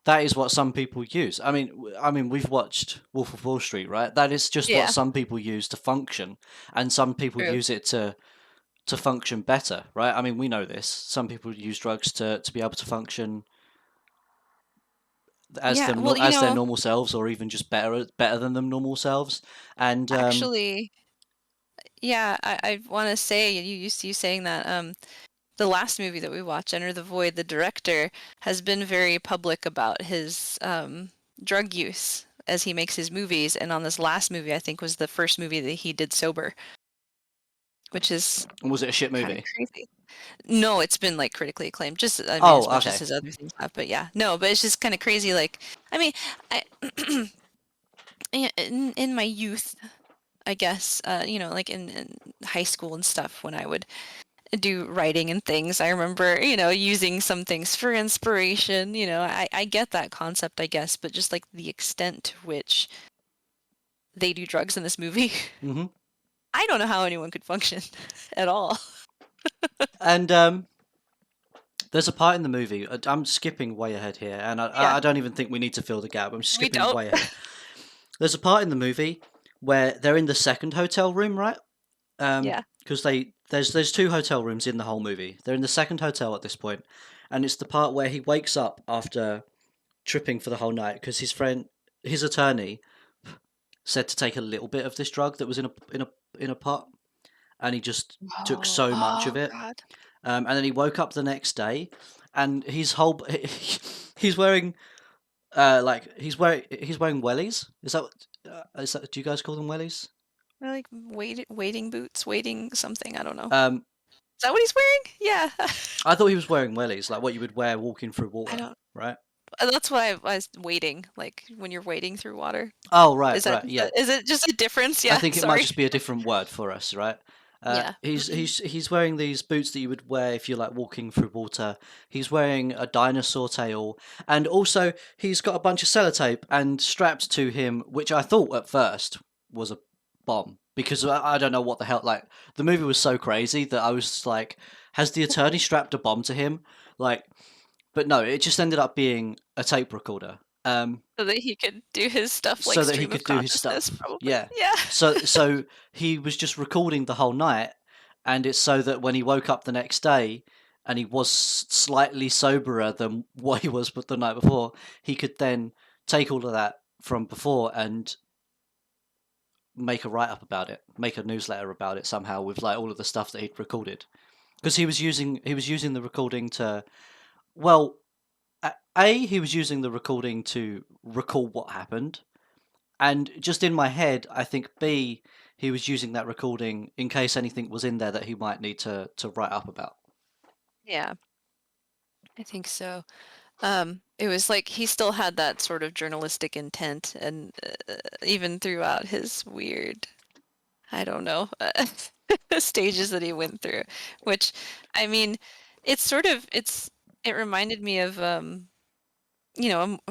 [SPEAKER 2] that is what some people use. I mean, we've watched Wolf of Wall Street, right? That is just what
[SPEAKER 1] Yeah.
[SPEAKER 2] some people use to function, and some people
[SPEAKER 1] True.
[SPEAKER 2] use it to function better, right? I mean, we know this. Some people use drugs to be able to function
[SPEAKER 1] Yeah. Well,
[SPEAKER 2] as their normal selves, or even just better than them normal selves. And
[SPEAKER 1] actually, yeah, I want to say you saying that the last movie that we watched, Enter the Void, the director has been very public about his drug use as he makes his movies, and on this last movie, I think was the first movie that he did sober, which is
[SPEAKER 2] was it a shit
[SPEAKER 1] kind of
[SPEAKER 2] movie?
[SPEAKER 1] crazy. No, it's been like critically acclaimed, just I mean
[SPEAKER 2] Oh,
[SPEAKER 1] as much as
[SPEAKER 2] okay.
[SPEAKER 1] his other things have, but yeah, no, but it's just kind of crazy. Like, I mean, I in my youth, I guess, like in high school and stuff, when I would do writing and things, I remember, using some things for inspiration. I get that concept, I guess, but just like the extent to which they do drugs in this movie,
[SPEAKER 2] Hmm.
[SPEAKER 1] I don't know how anyone could function at all.
[SPEAKER 2] And there's a part in the movie. I'm skipping way ahead here, and
[SPEAKER 1] Yeah,
[SPEAKER 2] I don't even think we need to fill the gap. I'm
[SPEAKER 1] we
[SPEAKER 2] skipping
[SPEAKER 1] don't.
[SPEAKER 2] way ahead. There's a part in the movie where they're in the second hotel room, right?
[SPEAKER 1] Yeah.
[SPEAKER 2] Because there's two hotel rooms in the whole movie. They're in the second hotel at this point, and it's the part where he wakes up after tripping for the whole night because his attorney, said to take a little bit of this drug that was in a pot, and he just took
[SPEAKER 1] Oh,
[SPEAKER 2] so much of
[SPEAKER 1] oh
[SPEAKER 2] it.
[SPEAKER 1] God.
[SPEAKER 2] And then he woke up the next day, and his whole he's wearing he's wearing wellies. Is that, do you guys call them wellies?
[SPEAKER 1] Or like waiting boots, waiting something, I don't know.
[SPEAKER 2] Um,
[SPEAKER 1] Is that what he's wearing? Yeah.
[SPEAKER 2] I thought he was wearing wellies, like what you would wear walking through
[SPEAKER 1] I
[SPEAKER 2] water,
[SPEAKER 1] don't
[SPEAKER 2] right?
[SPEAKER 1] That's why I was waiting, like when you're wading through water.
[SPEAKER 2] Oh, right,
[SPEAKER 1] Is that
[SPEAKER 2] right, yeah.
[SPEAKER 1] is it just a difference?
[SPEAKER 2] I
[SPEAKER 1] Yeah,
[SPEAKER 2] think it might
[SPEAKER 1] sorry.
[SPEAKER 2] just be a different word for us, right?
[SPEAKER 1] Yeah.
[SPEAKER 2] He's wearing these boots that you would wear if you're like walking through water. He's wearing a dinosaur tail, and also he's got a bunch of sellotape and strapped to him, which I thought at first was a bomb because I don't know what the hell. Like the movie was so crazy that I was just like, has the attorney strapped a bomb to him? Like, but no, it just ended up being a tape recorder.
[SPEAKER 1] So that he could do his stuff like
[SPEAKER 2] So that he
[SPEAKER 1] stream of
[SPEAKER 2] could do his
[SPEAKER 1] consciousness,
[SPEAKER 2] stuff.
[SPEAKER 1] probably.
[SPEAKER 2] Yeah.
[SPEAKER 1] Yeah.
[SPEAKER 2] So he was just recording the whole night, and it's so that when he woke up the next day and he was slightly soberer than what he was the night before, he could then take all of that from before and make a write up about it, make a newsletter about it somehow with like all of the stuff that he'd recorded. Because he was using the recording to, well, he was using the recording to recall what happened. And just in my head, I think B, he was using that recording in case anything was in there that he might need to write up about.
[SPEAKER 1] Yeah, I think so. It was like he still had that sort of journalistic intent, and even throughout his weird, I don't know, stages that he went through, which, I mean, it reminded me of, a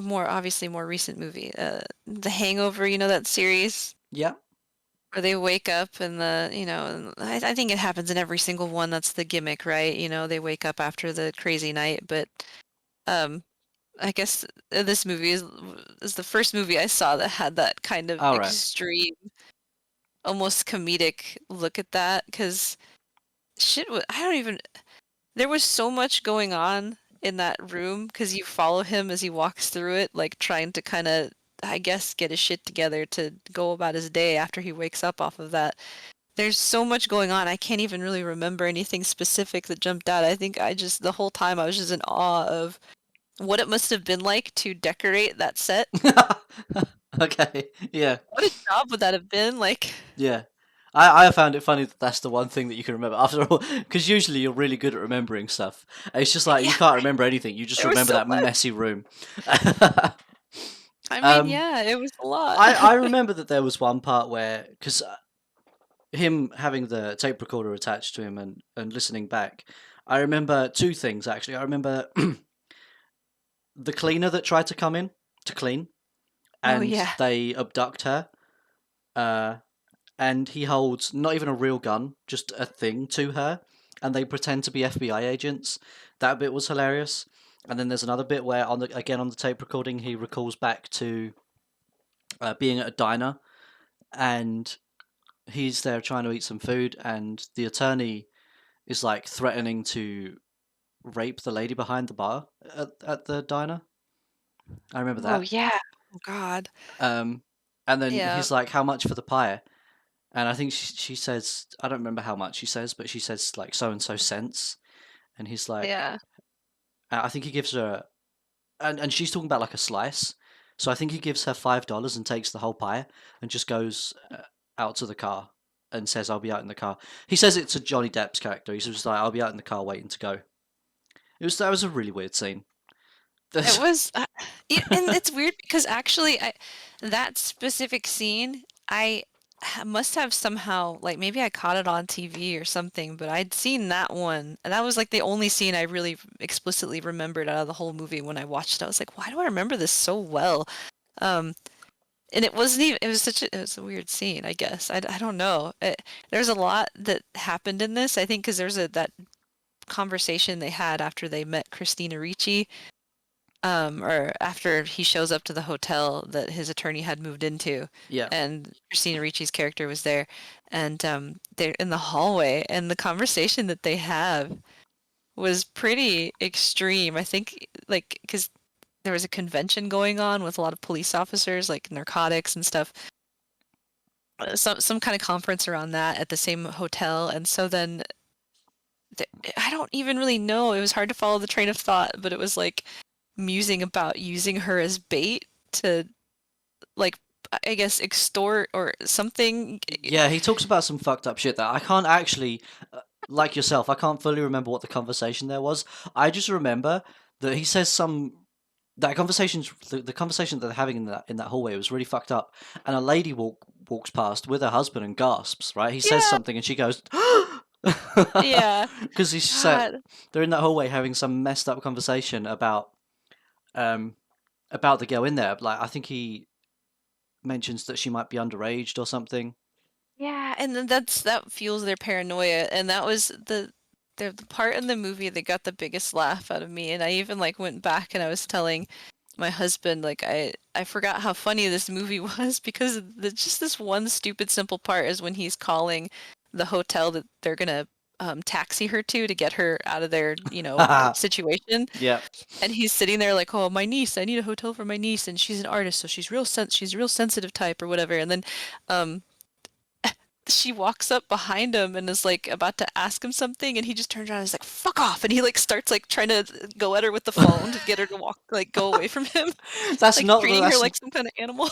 [SPEAKER 1] more obviously more recent movie, The Hangover, that series
[SPEAKER 2] Yeah.
[SPEAKER 1] where they wake up and and I think it happens in every single one. That's the gimmick, right? They wake up after the crazy night, but um, I guess this movie is the first movie I saw that had that kind of
[SPEAKER 2] All right.
[SPEAKER 1] extreme, almost comedic look at that. Because I don't even. There was so much going on in that room because you follow him as he walks through it, like trying to kind of, I guess, get his shit together to go about his day after he wakes up off of that. There's so much going on. I can't even really remember anything specific that jumped out. I think the whole time I was just in awe of what it must have been like to decorate that set.
[SPEAKER 2] Okay. Yeah.
[SPEAKER 1] What a job would that have been? Like,
[SPEAKER 2] Yeah. I found it funny that that's the one thing that you can remember after all, because usually you're really good at remembering stuff. It's just like you
[SPEAKER 1] yeah,
[SPEAKER 2] can't remember anything. You just
[SPEAKER 1] there was
[SPEAKER 2] remember
[SPEAKER 1] so
[SPEAKER 2] that
[SPEAKER 1] much.
[SPEAKER 2] messy room.
[SPEAKER 1] I mean,
[SPEAKER 2] um,
[SPEAKER 1] yeah, it was a lot.
[SPEAKER 2] I remember that there was one part where because him having the tape recorder attached to him and listening back, I remember two things actually. I remember the cleaner that tried to come in to clean,
[SPEAKER 1] Oh
[SPEAKER 2] and
[SPEAKER 1] yeah.
[SPEAKER 2] they abduct her. Uh, and he holds not even a real gun, just a thing to her, and they pretend to be FBI agents. That bit was hilarious. And then there's another bit where, on the tape recording, he recalls back to being at a diner, and he's there trying to eat some food, and the attorney is like threatening to rape the lady behind the bar at the diner. I remember
[SPEAKER 1] Oh
[SPEAKER 2] that.
[SPEAKER 1] yeah. Oh God.
[SPEAKER 2] Um, and then
[SPEAKER 1] Yeah.
[SPEAKER 2] he's like, "How much for the pie?" And I think she says, I don't remember how much she says, but she says like so and so cents. And he's like,
[SPEAKER 1] Yeah.
[SPEAKER 2] I think he gives her, and she's talking about like a slice. So I think he gives her $5 and takes the whole pie and just goes out to the car and says, "I'll be out in the car." He says it to Johnny Depp's character. He's just like, "I'll be out in the car waiting to go." That was a really weird scene.
[SPEAKER 1] It was, and it's weird because actually, that specific scene, must have somehow, like maybe I caught it on TV or something, but I'd seen that one, and that was like the only scene I really explicitly remembered out of the whole movie when I watched it. I was like, why do I remember this so well? Um, and it wasn't even, it was a weird scene, I guess. I don't know. There's a lot that happened in this, I think, because there's that conversation they had after they met Christina Ricci, or after he shows up to the hotel that his attorney had moved into,
[SPEAKER 2] Yeah,
[SPEAKER 1] and Christina Ricci's character was there, and they're in the hallway, and the conversation that they have was pretty extreme. I think, like, because there was a convention going on with a lot of police officers, like narcotics and stuff, some kind of conference around that at the same hotel, and so then I don't even really know. It was hard to follow the train of thought, but it was like musing about using her as bait to, like, I guess extort or something.
[SPEAKER 2] yeah. He talks about some fucked up shit that I can't actually, like yourself, I can't fully remember what the conversation there was. I just remember that he says some that conversation's the conversation that they're having in that hallway was really fucked up. And a lady walks past with her husband and gasps. Right, he says
[SPEAKER 1] Yeah,
[SPEAKER 2] something and she goes,
[SPEAKER 1] yeah.
[SPEAKER 2] because he's said
[SPEAKER 1] God.
[SPEAKER 2] they're in that hallway having some messed up conversation um about the girl in there. Like I think he mentions that she might be underaged or something.
[SPEAKER 1] Yeah, and then that fuels their paranoia, and that was the part in the movie that got the biggest laugh out of me. And I even like went back and I was telling my husband like I forgot how funny this movie was because just this one stupid simple part is when he's calling the hotel that they're gonna taxi her to get her out of their, situation.
[SPEAKER 2] Yeah.
[SPEAKER 1] And he's sitting there like, "Oh, my niece, I need a hotel for my niece, and she's an artist, so she's a real sensitive type or whatever." And then um she walks up behind him and is like about to ask him something, and he just turns around and is like, "Fuck off!" And he like starts like trying to go at her with the phone to get her to go away from him,
[SPEAKER 2] that's
[SPEAKER 1] like
[SPEAKER 2] not
[SPEAKER 1] treating her like some kind of animal.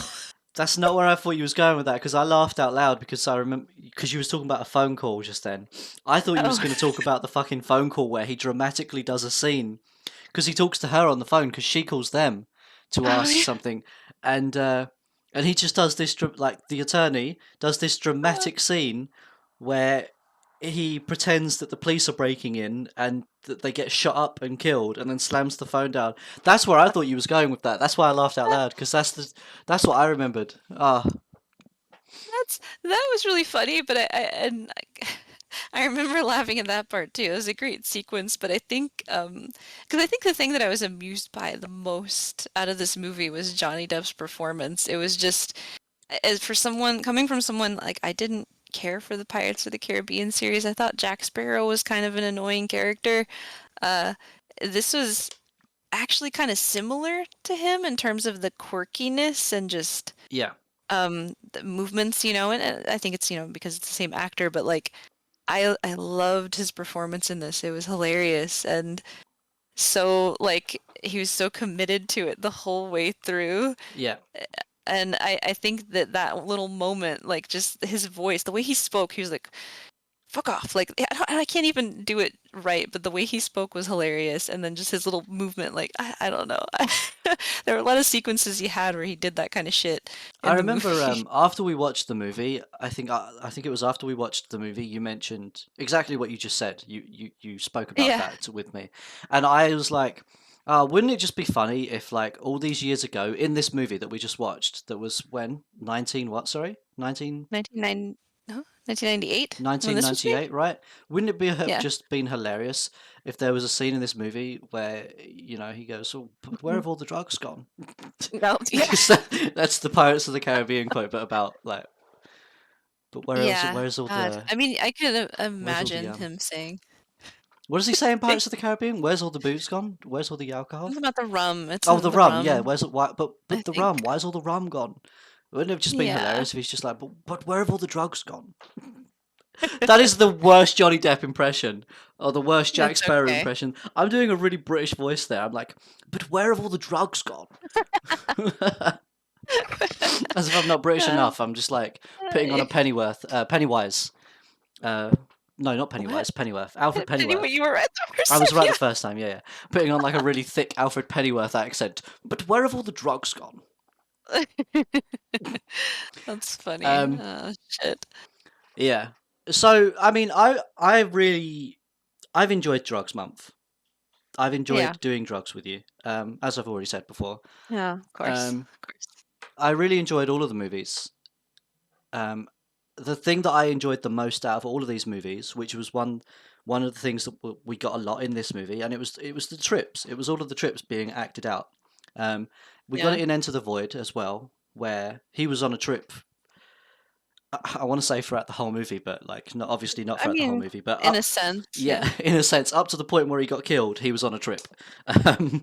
[SPEAKER 2] that's not where I thought you was going with that, because I laughed out loud because I remember because you was talking about a phone call just then. I thought you was
[SPEAKER 1] Oh,
[SPEAKER 2] going to talk about the fucking phone call where he dramatically does a scene because he talks to her on the phone because she calls them to
[SPEAKER 1] oh
[SPEAKER 2] ask
[SPEAKER 1] yeah.
[SPEAKER 2] something, and uh, and he just does this like the attorney does this dramatic scene where he pretends that the police are breaking in and that they get shot up and killed, and then slams the phone down. That's where I thought you was going with that. That's why I laughed out loud because that's what I remembered. Ah,
[SPEAKER 1] That was really funny, but I remember laughing at that part too. It was a great sequence, but I think because I think the thing that I was amused by the most out of this movie was Johnny Depp's performance. It was just as for someone coming from someone like I didn't care for the Pirates of the Caribbean series. I thought Jack Sparrow was kind of an annoying character. Uh, this was actually kind of similar to him in terms of the quirkiness and just
[SPEAKER 2] yeah.
[SPEAKER 1] the movements, and I think it's, because it's the same actor, but like I loved his performance in this. It was hilarious and so like he was so committed to it the whole way through.
[SPEAKER 2] Yeah.
[SPEAKER 1] And I think that little moment, like just his voice, the way he spoke, he was like, fuck off. Like, I can't even do it right, but the way he spoke was hilarious. And then just his little movement, like, I don't know. There were a lot of sequences he had where he did that kind of shit
[SPEAKER 2] I
[SPEAKER 1] in the
[SPEAKER 2] remember
[SPEAKER 1] movie.
[SPEAKER 2] after we watched the movie, I think it was after we watched the movie, you mentioned exactly what you just said. You spoke about
[SPEAKER 1] Yeah,
[SPEAKER 2] that with me, and I was like, wouldn't it just be funny if like all these years ago in this movie that we just watched, that was when 19 what? Sorry,
[SPEAKER 1] 1990, no, 1998 when
[SPEAKER 2] nineteen
[SPEAKER 1] this was
[SPEAKER 2] ninety
[SPEAKER 1] made?
[SPEAKER 2] eight, right? Wouldn't it be have
[SPEAKER 1] Yeah.
[SPEAKER 2] just been hilarious if there was a scene in this movie where he goes, "Oh, but where
[SPEAKER 1] Mhm.
[SPEAKER 2] have all the drugs gone?"
[SPEAKER 1] No, yeah.
[SPEAKER 2] Because that's the Pirates of the Caribbean quote, but about like, but where else?
[SPEAKER 1] Yeah. God. I mean, I could
[SPEAKER 2] Where's all the
[SPEAKER 1] imagine him saying
[SPEAKER 2] what does he say in Pirates of the Caribbean? Where's all the booze gone? Where's all the alcohol?
[SPEAKER 1] something about the rum. It's
[SPEAKER 2] Oh, the
[SPEAKER 1] the
[SPEAKER 2] rum. Yeah,
[SPEAKER 1] rum,
[SPEAKER 2] where's why?
[SPEAKER 1] I
[SPEAKER 2] But the
[SPEAKER 1] think.
[SPEAKER 2] rum. Why's all the rum gone? Wouldn't it have just been
[SPEAKER 1] Yeah.
[SPEAKER 2] hilarious if he's just like, but where have all the drugs gone? That is the worst Johnny Depp impression, or the worst Jack
[SPEAKER 1] That's
[SPEAKER 2] Sparrow
[SPEAKER 1] okay.
[SPEAKER 2] impression. I'm doing a really British voice there. I'm like, but where have all the drugs gone? As if I'm not British
[SPEAKER 1] Uh,
[SPEAKER 2] enough. I'm just like putting on a Pennywise. Uh, no, not
[SPEAKER 1] what?
[SPEAKER 2] Pennywise. Pennyworth. Alfred
[SPEAKER 1] Anyway,
[SPEAKER 2] Pennyworth.
[SPEAKER 1] you were right the
[SPEAKER 2] I
[SPEAKER 1] first
[SPEAKER 2] was
[SPEAKER 1] time.
[SPEAKER 2] right
[SPEAKER 1] Yeah.
[SPEAKER 2] the first time. Yeah, yeah. Putting on like a really thick Alfred Pennyworth accent. But where have all the drugs gone?
[SPEAKER 1] That's funny.
[SPEAKER 2] Um,
[SPEAKER 1] Oh, shit.
[SPEAKER 2] yeah. So I mean, I've enjoyed Drugs Month. I've
[SPEAKER 1] Yeah.
[SPEAKER 2] enjoyed doing drugs with you. As I've already said before.
[SPEAKER 1] Yeah, of course.
[SPEAKER 2] Um,
[SPEAKER 1] Of course.
[SPEAKER 2] I really enjoyed all of the movies. Um, the thing that I enjoyed the most out of all of these movies, which was one of the things that we got a lot in this movie, and it was the trips. It was all of the trips being acted out. Um, we got
[SPEAKER 1] Yeah.
[SPEAKER 2] it in Enter the Void as well, where he was on a trip. I want to say throughout the whole movie, but like not obviously not
[SPEAKER 1] I
[SPEAKER 2] throughout the whole
[SPEAKER 1] mean,
[SPEAKER 2] movie, but
[SPEAKER 1] in a sense,
[SPEAKER 2] yeah,
[SPEAKER 1] yeah.
[SPEAKER 2] in a sense, up to the point where he got killed, he was on a trip. Um,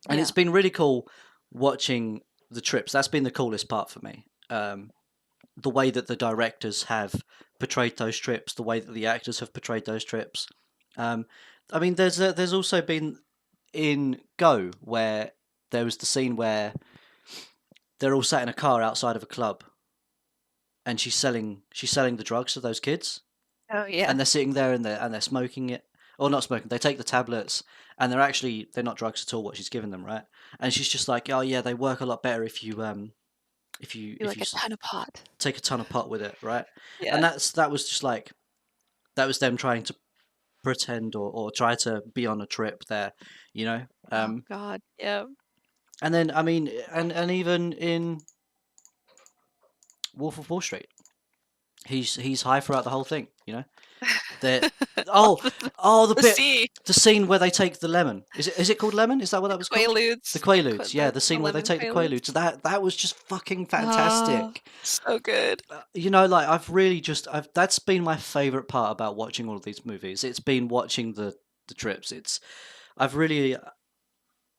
[SPEAKER 2] and it's
[SPEAKER 1] Yeah.
[SPEAKER 2] been really cool watching the trips. That's been the coolest part for me. The way that the directors have portrayed those trips, the way that the actors have portrayed those trips. Um, I mean, there's also been in Go where there was the scene where they're all sat in a car outside of a club, and she's selling the drugs to those kids,
[SPEAKER 1] Oh, yeah.
[SPEAKER 2] and they're sitting there and they're smoking it. or not smoking. They take the tablets, and they're not drugs at all. What she's giving them, right? And she's just like, oh yeah, they work a lot better if you
[SPEAKER 1] Be like a ton of pot.
[SPEAKER 2] take a ton of pot with it, right? And
[SPEAKER 1] Yeah.
[SPEAKER 2] that was just like that was them trying to pretend or try to be on a trip there, you know.
[SPEAKER 1] Oh God. Yeah.
[SPEAKER 2] And then I mean, and even in Wolf of Wall Street, he's high throughout the whole thing, you know. The
[SPEAKER 1] Oh,
[SPEAKER 2] oh oh
[SPEAKER 1] the
[SPEAKER 2] bit
[SPEAKER 1] sea.
[SPEAKER 2] the scene where they take the lemon, is it called lemon? Is that what
[SPEAKER 1] The
[SPEAKER 2] that was called? The
[SPEAKER 1] Quaaludes.
[SPEAKER 2] Quaaludes, yeah, the
[SPEAKER 1] The
[SPEAKER 2] scene where they
[SPEAKER 1] lemon
[SPEAKER 2] take the
[SPEAKER 1] Quaaludes.
[SPEAKER 2] Quaaludes. That was just fucking
[SPEAKER 1] Oh,
[SPEAKER 2] fantastic.
[SPEAKER 1] so good.
[SPEAKER 2] You know, like I've that's been my favorite part about watching all of these movies. It's been watching the trips. I've really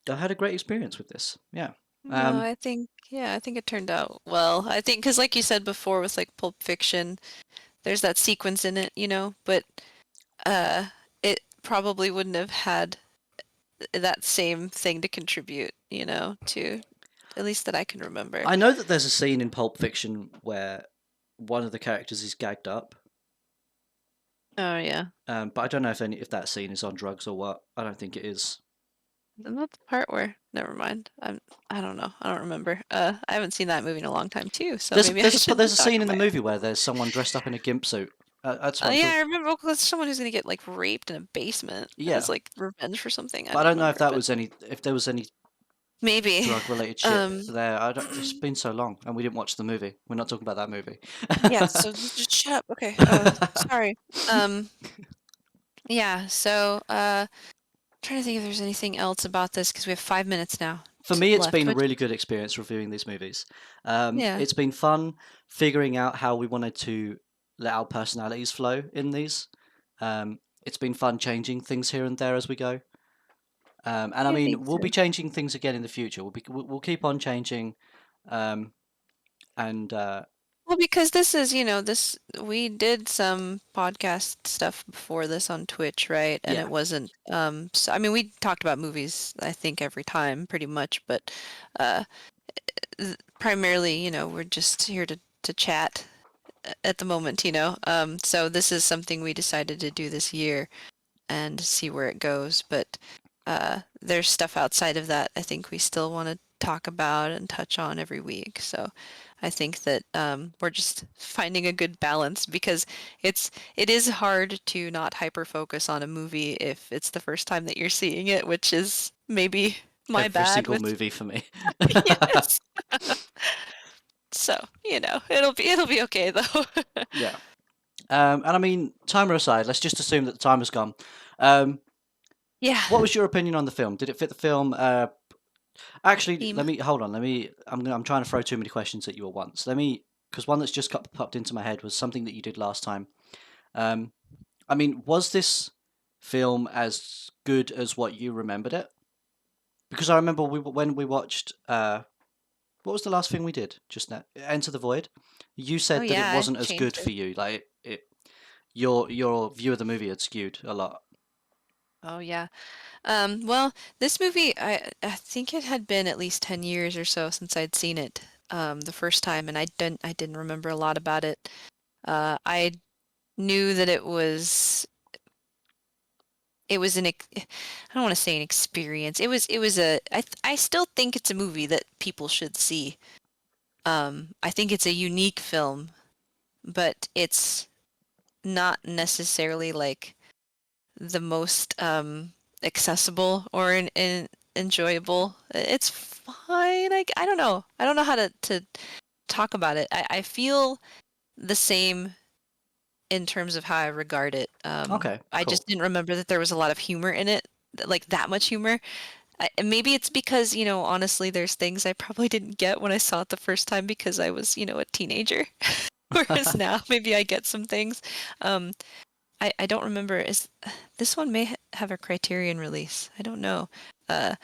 [SPEAKER 2] I had a great experience with this. Yeah.
[SPEAKER 1] No,
[SPEAKER 2] Um,
[SPEAKER 1] I think, yeah, I think it turned out well. I think, because like you said before with like Pulp Fiction, there's that sequence in it, but uh, it probably wouldn't have had that same thing to contribute, to at least that I can remember.
[SPEAKER 2] I know that there's a scene in Pulp Fiction where one of the characters is gagged up,
[SPEAKER 1] Oh yeah.
[SPEAKER 2] but I don't know if that scene is on drugs or what. I don't think it is.
[SPEAKER 1] And that's the part where, never mind. I don't know. I don't remember. I haven't seen that movie in a long time too, so maybe I shouldn't
[SPEAKER 2] There's
[SPEAKER 1] be
[SPEAKER 2] a scene
[SPEAKER 1] talking
[SPEAKER 2] in the
[SPEAKER 1] about
[SPEAKER 2] movie where there's someone dressed up in a gimp suit. That's
[SPEAKER 1] it.
[SPEAKER 2] what I'm
[SPEAKER 1] Yeah,
[SPEAKER 2] talking.
[SPEAKER 1] I remember. Well, there's someone who's gonna get like raped in a basement
[SPEAKER 2] Yeah,
[SPEAKER 1] as like revenge for something. I
[SPEAKER 2] but I
[SPEAKER 1] don't
[SPEAKER 2] don't know
[SPEAKER 1] remember, but
[SPEAKER 2] if there was any
[SPEAKER 1] maybe.
[SPEAKER 2] drug related shit
[SPEAKER 1] Um,
[SPEAKER 2] there. I don't, it's been so long, and we didn't watch the movie. We're not talking about that movie.
[SPEAKER 1] yeah. So just shut up. Okay. Sorry. Um, yeah. So, trying to think if there's anything else about this because we have 5 minutes now
[SPEAKER 2] For me, it's
[SPEAKER 1] left.
[SPEAKER 2] been a
[SPEAKER 1] Which,
[SPEAKER 2] really good experience reviewing these movies.
[SPEAKER 1] yeah,
[SPEAKER 2] It's been fun figuring out how we wanted to let our personalities flow in these. It's been fun changing things here and there as we go. And I
[SPEAKER 1] I
[SPEAKER 2] mean,
[SPEAKER 1] think
[SPEAKER 2] we'll be
[SPEAKER 1] so.
[SPEAKER 2] changing things again in the future. We'll keep on changing. Um, and
[SPEAKER 1] Well, because this is, this we did some podcast stuff before this on Twitch, right? And
[SPEAKER 2] yeah,
[SPEAKER 1] it wasn't so I mean, we talked about movies I think every time pretty much, but uh primarily, we're just here to chat at the moment, so this is something we decided to do this year and see where it goes. But there's stuff outside of that I think we still want to talk about and touch on every week. So I think that we're just finding a good balance because it is hard to not hyper focus on a movie if it's the first time that you're seeing it, which is maybe my
[SPEAKER 2] every
[SPEAKER 1] bad
[SPEAKER 2] single
[SPEAKER 1] with
[SPEAKER 2] movie for me.
[SPEAKER 1] yes. So, it'll be okay though.
[SPEAKER 2] Yeah. And I mean, timer aside, let's just assume that the timer's gone. Um,
[SPEAKER 1] Yeah.
[SPEAKER 2] what was your opinion on the film? Did it fit the film? Actually,
[SPEAKER 1] Theme.
[SPEAKER 2] let me hold on. I'm trying to throw too many questions at you at once. Because one that's just popped into my head was something that you did last time. Um, I mean, was this film as good as what you remembered it? Because I remember when we watched. What was the last thing we did just now? Enter the Void. You
[SPEAKER 1] Oh
[SPEAKER 2] said that it
[SPEAKER 1] yeah, I
[SPEAKER 2] wasn't as good
[SPEAKER 1] changed
[SPEAKER 2] for
[SPEAKER 1] it.
[SPEAKER 2] you. Like your view of the movie had skewed a lot.
[SPEAKER 1] Oh yeah. Well, this movie, I think it had been at least 10 years or so since I'd seen it the first time, and I didn't remember a lot about it. I knew that it was I don't want to say an experience. It was I still think it's a movie that people should see. I think it's a unique film, but it's not necessarily like the most accessible or enjoyable. It's fine. I don't know. I don't know how to talk about it. I feel the same in terms of how I regard it.
[SPEAKER 2] Okay,
[SPEAKER 1] I
[SPEAKER 2] cool.
[SPEAKER 1] just didn't remember that there was a lot of humor in it, like that much humor. And maybe it's because, honestly, there's things I probably didn't get when I saw it the first time because I was, a teenager. Whereas now, maybe I get some things. Um, I don't remember. Is this one may have a Criterion release? I don't know. Uh,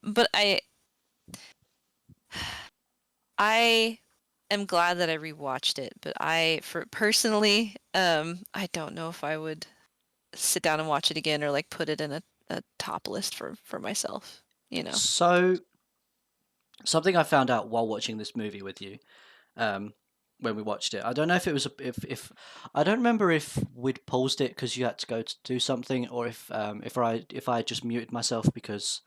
[SPEAKER 1] but I am glad that I rewatched it. But for personally, I don't know if I would sit down and watch it again or like put it in a top list for myself. You know.
[SPEAKER 2] So something I found out while watching this movie with you, um, when we watched it. I don't know if it was if I don't remember if we'd paused it because you had to go to do something, or if I had just muted myself because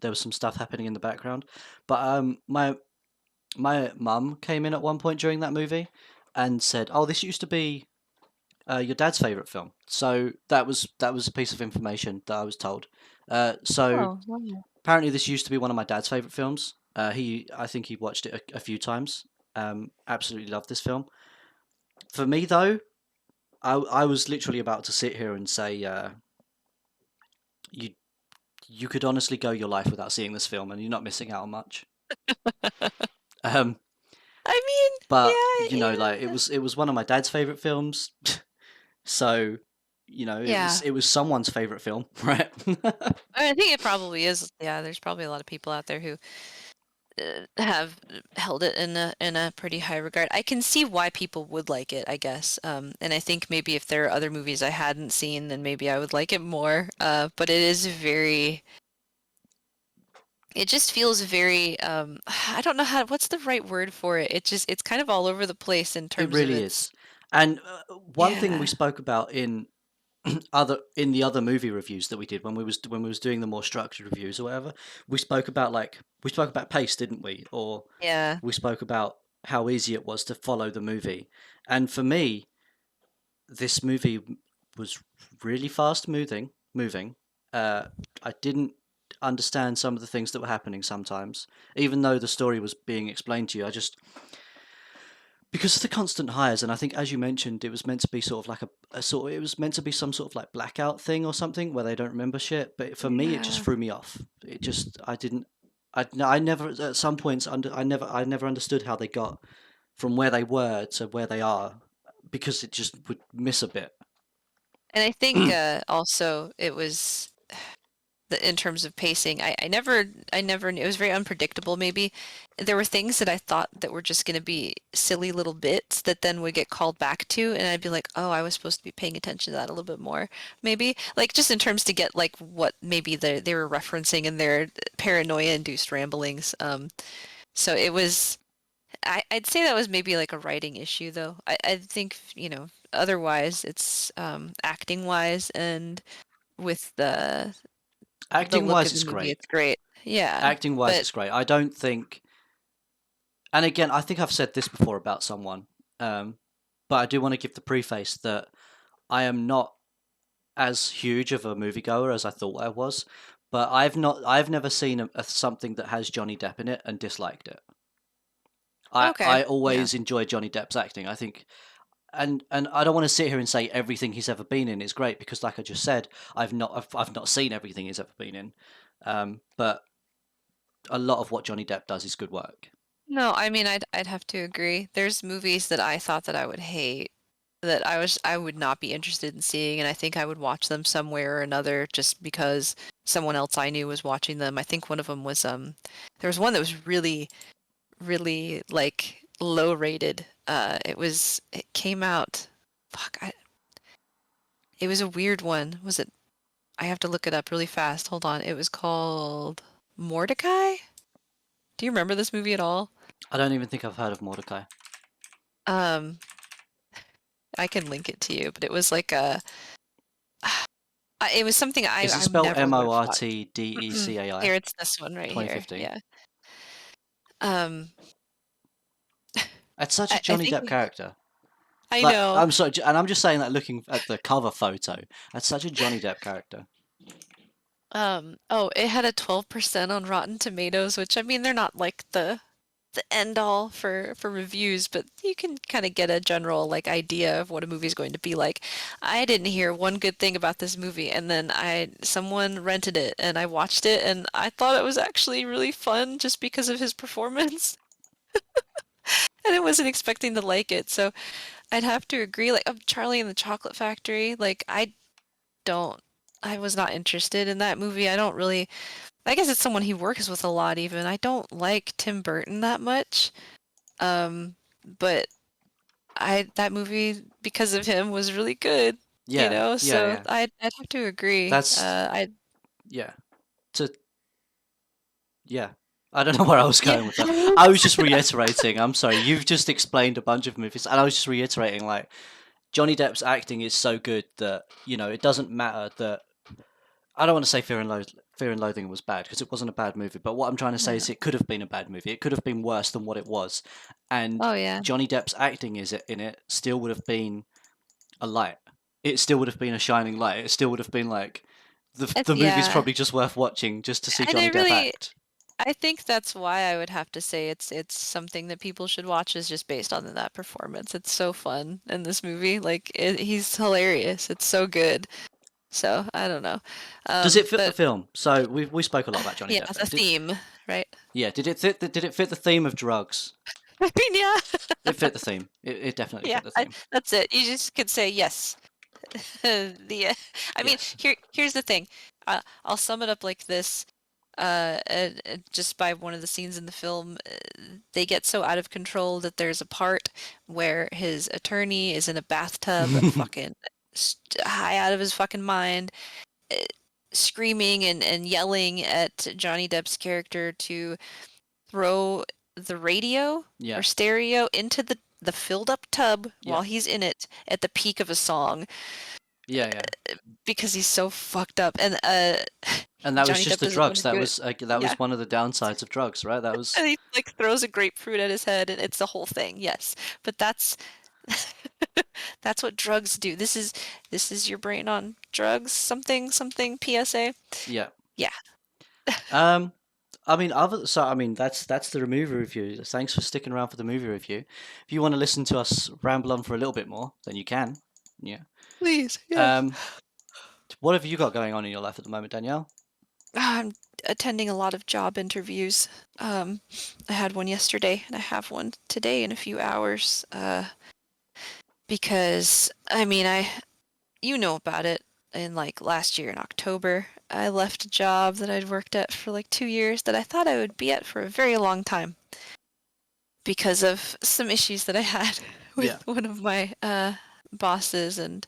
[SPEAKER 2] there was some stuff happening in the background. But my mum came in at one point during that movie and said, "Oh, this used to be your dad's favorite film." So that was a piece of information that I was told. So
[SPEAKER 1] Oh, wow.
[SPEAKER 2] apparently this used to be one of my dad's favorite films. I think he watched it a few times. Absolutely loved this film. For me though, I was literally about to sit here and say, you you could honestly go your life without seeing this film, and you're not missing out on much. Um,
[SPEAKER 1] I mean,
[SPEAKER 2] but
[SPEAKER 1] yeah,
[SPEAKER 2] you know, like
[SPEAKER 1] yeah,
[SPEAKER 2] it was one of my dad's favorite films, so you know
[SPEAKER 1] yeah.
[SPEAKER 2] it was someone's favorite film, right?
[SPEAKER 1] I think it probably is. Yeah, there's probably a lot of people out there who have held it in a pretty high regard. I can see why people would like it, I guess. And I think maybe if there are other movies I hadn't seen, then maybe I would like it more. But it is very, it just feels very, I don't know what's the right word for it? It's kind of all over the place in
[SPEAKER 2] It
[SPEAKER 1] terms of
[SPEAKER 2] really
[SPEAKER 1] its,
[SPEAKER 2] is. And one thing we
[SPEAKER 1] yeah,
[SPEAKER 2] spoke about in the other movie reviews that we did when we was doing the more structured reviews or whatever, we spoke about pace, didn't we? Or
[SPEAKER 1] yeah.
[SPEAKER 2] we spoke about how easy it was to follow the movie. And for me, this movie was really fast moving. Uh, I didn't understand some of the things that were happening sometimes, even though the story was being explained to you. I just because of the constant hires, and I think as you mentioned, it was meant to be sort of like a sort. It was meant to be some sort of like blackout thing or something where they don't remember shit. But for me, it just
[SPEAKER 1] Yeah.
[SPEAKER 2] threw me off. It just I didn't. I never at some points I never understood how they got from where they were to where they are because it just would miss a bit.
[SPEAKER 1] And I think also it was in terms of pacing, I never knew. It was very unpredictable, maybe. There were things that I thought that were just going to be silly little bits that then would get called back to, and I'd be like, oh, I was supposed to be paying attention to that a little bit more, maybe. Like, just in terms to get, like, what maybe they were referencing in their paranoia-induced ramblings. So it was, I'd say that was maybe like a writing issue, though. I think, otherwise, it's acting-wise and with the
[SPEAKER 2] Acting
[SPEAKER 1] look
[SPEAKER 2] wise,
[SPEAKER 1] of the
[SPEAKER 2] it's
[SPEAKER 1] movie,
[SPEAKER 2] great.
[SPEAKER 1] it's great. Yeah,
[SPEAKER 2] Acting wise,
[SPEAKER 1] but
[SPEAKER 2] it's great. I don't think, and again, I think I've said this before about someone, um, but I do want to give the preface that I am not as huge of a moviegoer as I thought I was, but I've never seen something that has Johnny Depp in it and disliked it.
[SPEAKER 1] okay.
[SPEAKER 2] I
[SPEAKER 1] Yeah.
[SPEAKER 2] always enjoy Johnny Depp's acting. I think, and I don't want to sit here and say everything he's ever been in is great because, like I just said, I've not seen everything he's ever been in, but a lot of what Johnny Depp does is good work.
[SPEAKER 1] No, I mean, I'd have to agree. There's movies that I thought that I would hate, that I would not be interested in seeing, and I think I would watch them somewhere or another just because someone else I knew was watching them. I think one of them was there was one that was really, really like low rated. It came out, fuck, it was a weird one. Was it? I have to look it up really fast. Hold on. It was called Mordecai? Do you remember this movie at all?
[SPEAKER 2] I don't even think I've heard of Mordecai.
[SPEAKER 1] Um, I can link it to you, but it was like it was something
[SPEAKER 2] Is it
[SPEAKER 1] I
[SPEAKER 2] spelled
[SPEAKER 1] never
[SPEAKER 2] M
[SPEAKER 1] would
[SPEAKER 2] O
[SPEAKER 1] have
[SPEAKER 2] R
[SPEAKER 1] watched.
[SPEAKER 2] T D E C
[SPEAKER 1] Mm-mm.
[SPEAKER 2] A I?
[SPEAKER 1] Here, it's this one right here.
[SPEAKER 2] 2015.
[SPEAKER 1] Yeah. Um,
[SPEAKER 2] That's such a
[SPEAKER 1] I
[SPEAKER 2] Johnny
[SPEAKER 1] think
[SPEAKER 2] Depp character.
[SPEAKER 1] I
[SPEAKER 2] Like
[SPEAKER 1] know.
[SPEAKER 2] I'm sorry, and I'm just saying that looking at the cover photo, that's such a Johnny Depp character.
[SPEAKER 1] Oh, it had a 12% on Rotten Tomatoes, which I mean, they're not like the end all for reviews, but you can kind of get a general like idea of what a movie's going to be like. I didn't hear one good thing about this movie, and then I someone rented it and I watched it and I thought it was actually really fun just because of his performance. And I wasn't expecting to like it. So I'd have to agree like Charlie and the Chocolate Factory, like don't I was not interested in that movie. I don't really I guess it's someone he works with a lot even. I don't like Tim Burton that much. Um, but I that movie because of him was really good,
[SPEAKER 2] Yeah, yeah,
[SPEAKER 1] so
[SPEAKER 2] yeah.
[SPEAKER 1] I'd have to agree.
[SPEAKER 2] That's
[SPEAKER 1] I
[SPEAKER 2] yeah. To yeah. I don't know where I was
[SPEAKER 1] Yeah.
[SPEAKER 2] going with that. I was just reiterating. I'm sorry, you've just explained a bunch of movies, and I was just reiterating like Johnny Depp's acting is so good that it doesn't matter that I don't want to say Fear and Loathing was bad because it wasn't a bad movie. But what I'm trying to say
[SPEAKER 1] Yeah.
[SPEAKER 2] is it could have been a bad movie. It could have been worse than what it was, and
[SPEAKER 1] Oh yeah.
[SPEAKER 2] Johnny Depp's acting in it still would have been a light. It still would have been a shining light. It still would have been like the movie's
[SPEAKER 1] Yeah.
[SPEAKER 2] probably just worth watching just to see
[SPEAKER 1] And
[SPEAKER 2] Johnny Depp act.
[SPEAKER 1] I think that's why I would have to say it's something that people should watch is just based on that performance. It's so fun in this movie. Like he's hilarious. It's so good. So I don't know.
[SPEAKER 2] Does it fit the
[SPEAKER 1] But
[SPEAKER 2] film? So we spoke a lot about Johnny
[SPEAKER 1] yeah,
[SPEAKER 2] Depp there.
[SPEAKER 1] the theme, right?
[SPEAKER 2] Yeah, did it fit the theme of drugs?
[SPEAKER 1] I mean, yeah.
[SPEAKER 2] It fit the theme. It definitely
[SPEAKER 1] Yeah,
[SPEAKER 2] fit the theme.
[SPEAKER 1] that's it. You just could say yes. I mean,
[SPEAKER 2] Yes.
[SPEAKER 1] here's the thing. I'll sum it up like this. Just by one of the scenes in the film, they get so out of control that there's a part where his attorney is in a bathtub, fucking high out of his fucking mind, uh, screaming and yelling at Johnny Depp's character to throw the radio or
[SPEAKER 2] Yeah.
[SPEAKER 1] stereo into the filled up tub
[SPEAKER 2] Yeah.
[SPEAKER 1] while he's in it at the peak of a song
[SPEAKER 2] Yeah. Yeah.
[SPEAKER 1] because he's so fucked up. And
[SPEAKER 2] And that was
[SPEAKER 1] Johnny
[SPEAKER 2] just
[SPEAKER 1] Depp
[SPEAKER 2] the
[SPEAKER 1] doesn't want
[SPEAKER 2] drugs.
[SPEAKER 1] to do it.
[SPEAKER 2] That
[SPEAKER 1] Yeah.
[SPEAKER 2] was one of the downsides of drugs, right? That was
[SPEAKER 1] And he like throws a grapefruit at his head and it's the whole thing. Yes. But that's that's what drugs do. This is your brain on drugs, something PSA.
[SPEAKER 2] yeah.
[SPEAKER 1] Yeah.
[SPEAKER 2] Um, I mean, that's the movie review. Thanks for sticking around for the movie review. If you want to listen to us ramble on for a little bit more, then you can. Yeah.
[SPEAKER 1] Please. Yes.
[SPEAKER 2] Um, what have you got going on in your life at the moment, Danielle?
[SPEAKER 1] I'm attending a lot of job interviews. I had one yesterday and I have one today in a few hours. Because I mean, you know about it. In like last year in October, I left a job that I'd worked at for like 2 years that I thought I would be at for a very long time because of some issues that I had
[SPEAKER 2] Yeah.
[SPEAKER 1] with one of my bosses, and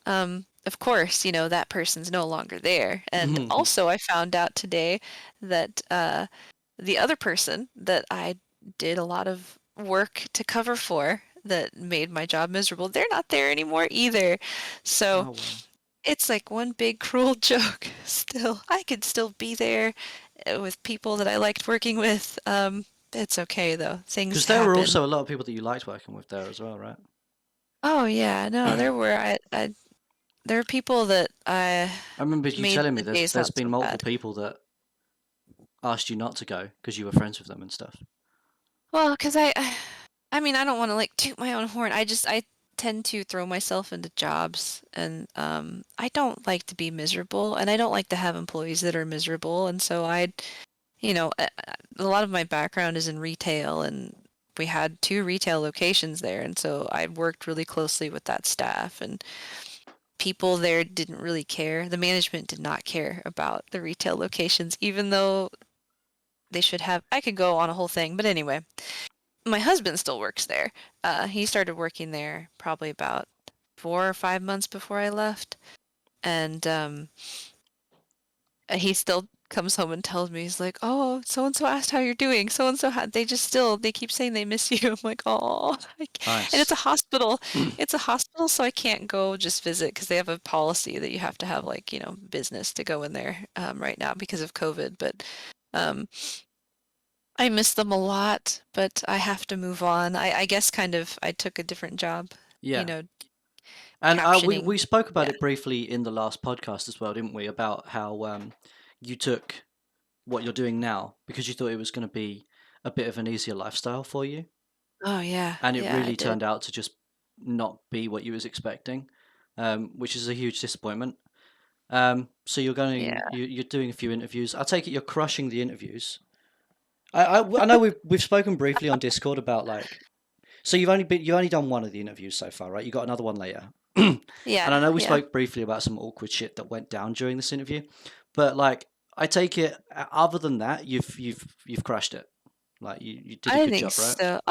[SPEAKER 1] of course, that person's no longer there. And also, I found out today that the other person that I did a lot of work to cover for that made my job miserable, they're not there anymore either. So
[SPEAKER 2] Oh well.
[SPEAKER 1] it's like one big cruel joke. Still, I could still be there with people that I liked working with. It's okay though. Things
[SPEAKER 2] Because there were
[SPEAKER 1] happen.
[SPEAKER 2] also a lot of people that you liked working with there as well, right?
[SPEAKER 1] Oh yeah, no, there were there are people that I
[SPEAKER 2] I remember you
[SPEAKER 1] made
[SPEAKER 2] telling me
[SPEAKER 1] the days
[SPEAKER 2] there's
[SPEAKER 1] not
[SPEAKER 2] been
[SPEAKER 1] so
[SPEAKER 2] multiple
[SPEAKER 1] bad.
[SPEAKER 2] people that asked you not to go because you were friends with them and stuff.
[SPEAKER 1] Well, because I mean, I don't want to like toot my own horn. I tend to throw myself into jobs, and I don't like to be miserable, and I don't like to have employees that are miserable, and so a lot of my background is in retail, and we had two retail locations there, and so I worked really closely with that staff, and people there didn't really care. The management did not care about the retail locations, even though they should have. I could go on a whole thing, but anyway. My husband still works there. He started working there probably about 4 or 5 months before I left, and he still comes home and tells me he's like, "Oh, so and so asked how you're doing. So and so they keep saying they miss you." I'm like, "Oh," and it's
[SPEAKER 2] Nice.
[SPEAKER 1] a hospital. It's a hospital, so I can't go just visit because they have a policy that you have to have like business to go in there right now because of COVID. But um, I miss them a lot, but I have to move on. I guess kind of I took a different job, you
[SPEAKER 2] Yeah.
[SPEAKER 1] know,
[SPEAKER 2] And
[SPEAKER 1] captioning.
[SPEAKER 2] we spoke about
[SPEAKER 1] Yeah.
[SPEAKER 2] it briefly in the last podcast as well, didn't we? About how you took what you're doing now because you thought it was going to be a bit of an easier lifestyle for you,
[SPEAKER 1] Oh yeah,
[SPEAKER 2] and it
[SPEAKER 1] yeah, I
[SPEAKER 2] really
[SPEAKER 1] did.
[SPEAKER 2] turned out to just not be what you was expecting, which is a huge disappointment. So
[SPEAKER 1] Yeah.
[SPEAKER 2] you're doing a few interviews. I take it you're crushing the interviews. I know we've spoken briefly on Discord about like so you've only done one of the interviews so far, right? You got another one later. And I
[SPEAKER 1] Yeah,
[SPEAKER 2] know we
[SPEAKER 1] yeah.
[SPEAKER 2] spoke briefly about some awkward shit that went down during this interview, but like I take it other than that, you've crushed it. Like you did a
[SPEAKER 1] I
[SPEAKER 2] good
[SPEAKER 1] think
[SPEAKER 2] job, right?
[SPEAKER 1] so.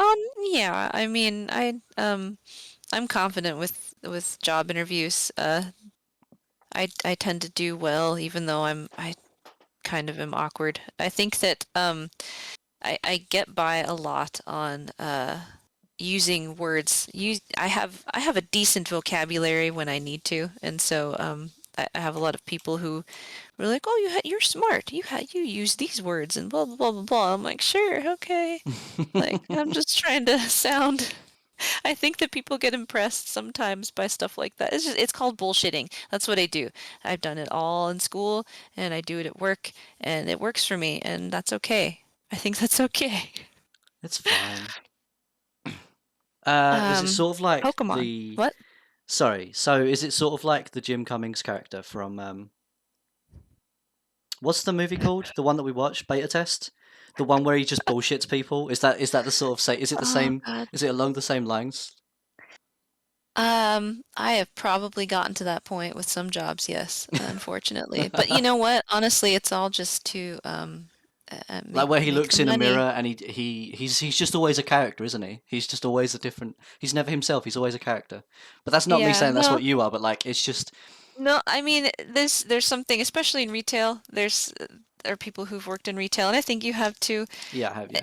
[SPEAKER 1] Yeah. I mean, I'm confident with job interviews. I tend to do well, even though I kind of am awkward. I think that I get by a lot on using words. I have a decent vocabulary when I need to, and so I have a lot of people who were like, "Oh, you're smart. You use these words and blah blah blah blah blah." I'm like, "Sure, okay." Like I'm just trying to sound. I think that people get impressed sometimes by stuff like that. It's called bullshitting. That's what I do. I've done it all in school and I do it at work and it works for me and that's okay. I think that's okay.
[SPEAKER 2] It's fine. Is it
[SPEAKER 1] Um,
[SPEAKER 2] sort of like
[SPEAKER 1] Pokemon.
[SPEAKER 2] the
[SPEAKER 1] What?
[SPEAKER 2] Sorry, so is it sort of like the Jim Cummings character from what's the movie called? The one that we watched, Beta Test? The one where he just bullshits people? Is that the sort of say is it the
[SPEAKER 1] Oh
[SPEAKER 2] same
[SPEAKER 1] God.
[SPEAKER 2] is it along the same lines?
[SPEAKER 1] I have probably gotten to that point with some jobs, yes, unfortunately. But you know what? Honestly, it's all just to
[SPEAKER 2] Like where he
[SPEAKER 1] make the
[SPEAKER 2] looks in a
[SPEAKER 1] money.
[SPEAKER 2] mirror and he's just always a character, isn't he? He's just always a different. He's never himself. He's always a character. But that's not me
[SPEAKER 1] Yeah,
[SPEAKER 2] saying that's
[SPEAKER 1] well,
[SPEAKER 2] what you are. But like, it's just
[SPEAKER 1] no, I mean, there's something, especially in retail. There are people who've worked in retail, and I think you have too.
[SPEAKER 2] yeah, I have yeah.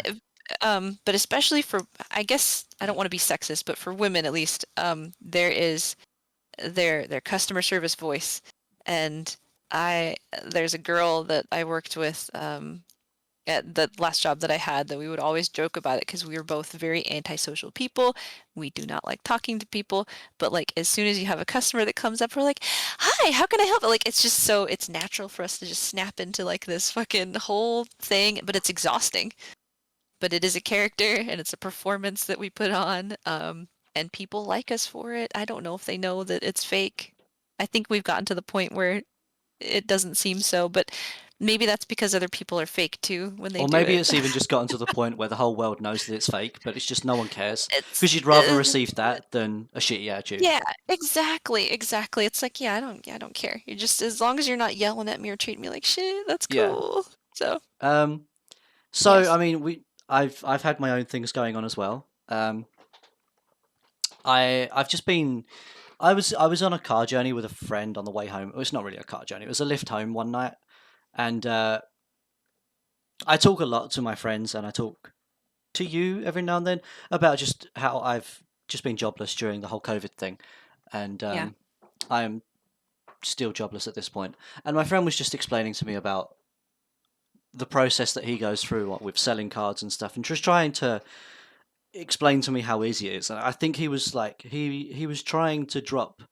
[SPEAKER 1] uh, But especially for, I guess I don't want to be sexist, but for women at least, there is their customer service voice, and there's a girl that I worked with at the last job that I had that we would always joke about it because we were both very antisocial people. We do not like talking to people, but like as soon as you have a customer that comes up, we're like, "Hi, how can I help?" Like it's just so it's natural for us to just snap into like this fucking whole thing, but it's exhausting. But it is a character and it's a performance that we put on, and people like us for it. I don't know if they know that it's fake. I think we've gotten to the point where it doesn't seem so, but maybe that's because other people are fake too when they
[SPEAKER 2] Or
[SPEAKER 1] do
[SPEAKER 2] maybe
[SPEAKER 1] it.
[SPEAKER 2] it's even just gotten to the point where the whole world knows that it's fake, but it's just no one cares
[SPEAKER 1] It's
[SPEAKER 2] because you'd rather receive that than a shitty attitude.
[SPEAKER 1] yeah, exactly, exactly. It's like, yeah, I don't care. You just as long as you're not yelling at me or treating me like shit, that's
[SPEAKER 2] Yeah.
[SPEAKER 1] cool. So,
[SPEAKER 2] Um. So I
[SPEAKER 1] yes.
[SPEAKER 2] mean, I've had my own things going on as well. I've just been I was on a car journey with a friend on the way home. It was not really a car journey. It was a lift home one night, and I talk a lot to my friends, and I talk to you every now and then about just how I've just been jobless during the whole COVID thing, and
[SPEAKER 1] Yeah.
[SPEAKER 2] I am still jobless at this point. And my friend was just explaining to me about the process that he goes through with selling cards and stuff, and just trying to explain to me how easy it is. And I think he was like he was trying to drop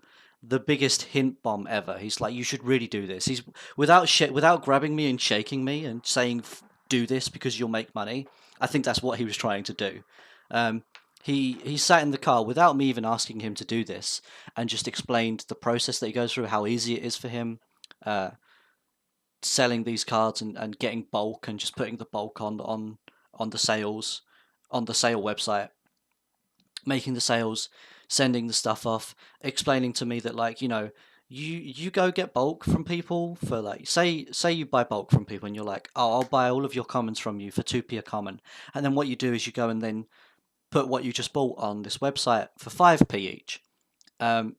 [SPEAKER 2] the biggest hint bomb ever. He's like, you should really do this. He's without grabbing me and shaking me and saying do this because you'll make money. I think that's what he was trying to do. Um, he sat in the car without me even asking him to do this and just explained the process that he goes through, how easy it is for him. Selling these cards and getting bulk and just putting the bulk on the sales on the sale website, making the sales, sending the stuff off, explaining to me that like you go get bulk from people for like say you buy bulk from people and you're like, oh, I'll buy all of your commons from you for 2p a common, and then what you do is you go and then put what you just bought on this website for 5p each. um,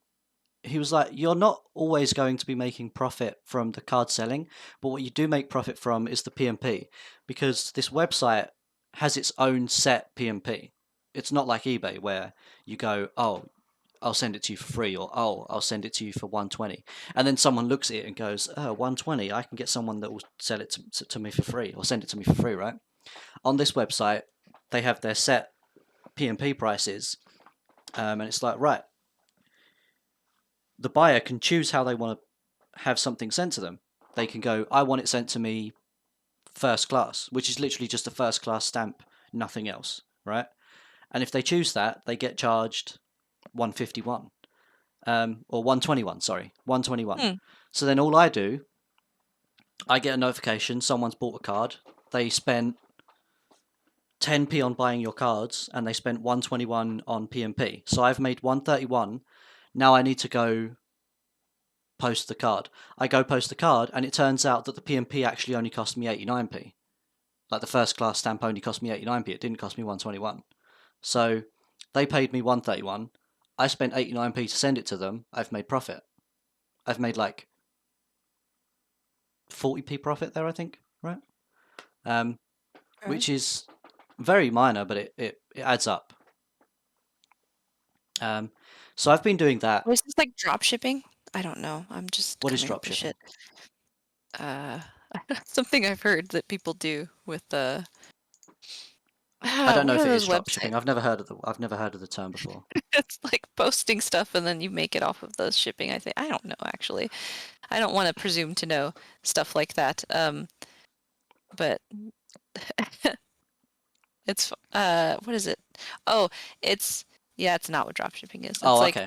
[SPEAKER 2] he was like, you're not always going to be making profit from the card selling, but what you do make profit from is the PMP, because this website has its own set PMP. It's not like eBay where you go, oh, I'll send it to you for free, or oh, I'll send it to you for 120, and then someone looks at it and goes, oh, 120, I can get someone that will sell it to me for free or send it to me for free, right? On this website, they have their set PMP prices, and it's like, right, the buyer can choose how they want to have something sent to them. They can go, I want it sent to me first class, which is literally just a first class stamp, nothing else, right? And if they choose that, they get charged 151, or 121, sorry, 121.
[SPEAKER 1] Hmm.
[SPEAKER 2] So then all I do, I get a notification someone's bought a card. They spent 10p on buying your cards and they spent 121 on PMP. So I've made 131. Now I need to go post the card. I go post the card, and it turns out that the PMP actually only cost me 89p. Like the first class stamp only cost me 89p. It didn't cost me 121. So they paid me 131. I spent 89p to send it to them. I've made profit. I've made like 40p profit there, I think, right? Um,
[SPEAKER 1] Okay.
[SPEAKER 2] which is very minor, but it adds up. Um, so I've been doing that.
[SPEAKER 1] Was this like drop shipping? I don't know. I'm just
[SPEAKER 2] What is
[SPEAKER 1] coming
[SPEAKER 2] drop
[SPEAKER 1] up with
[SPEAKER 2] shipping?
[SPEAKER 1] shit. Uh, something I've heard that people do with
[SPEAKER 2] I don't know
[SPEAKER 1] what are
[SPEAKER 2] if it
[SPEAKER 1] those
[SPEAKER 2] is drop
[SPEAKER 1] websites?
[SPEAKER 2] shipping. I've never heard of the term before.
[SPEAKER 1] It's like posting stuff and then you make it off of the shipping, I think. I don't know actually. I don't want to presume to know stuff like that. But it's what is it? Oh, it's yeah, it's not what dropshipping is. It's
[SPEAKER 2] Oh,
[SPEAKER 1] like
[SPEAKER 2] okay.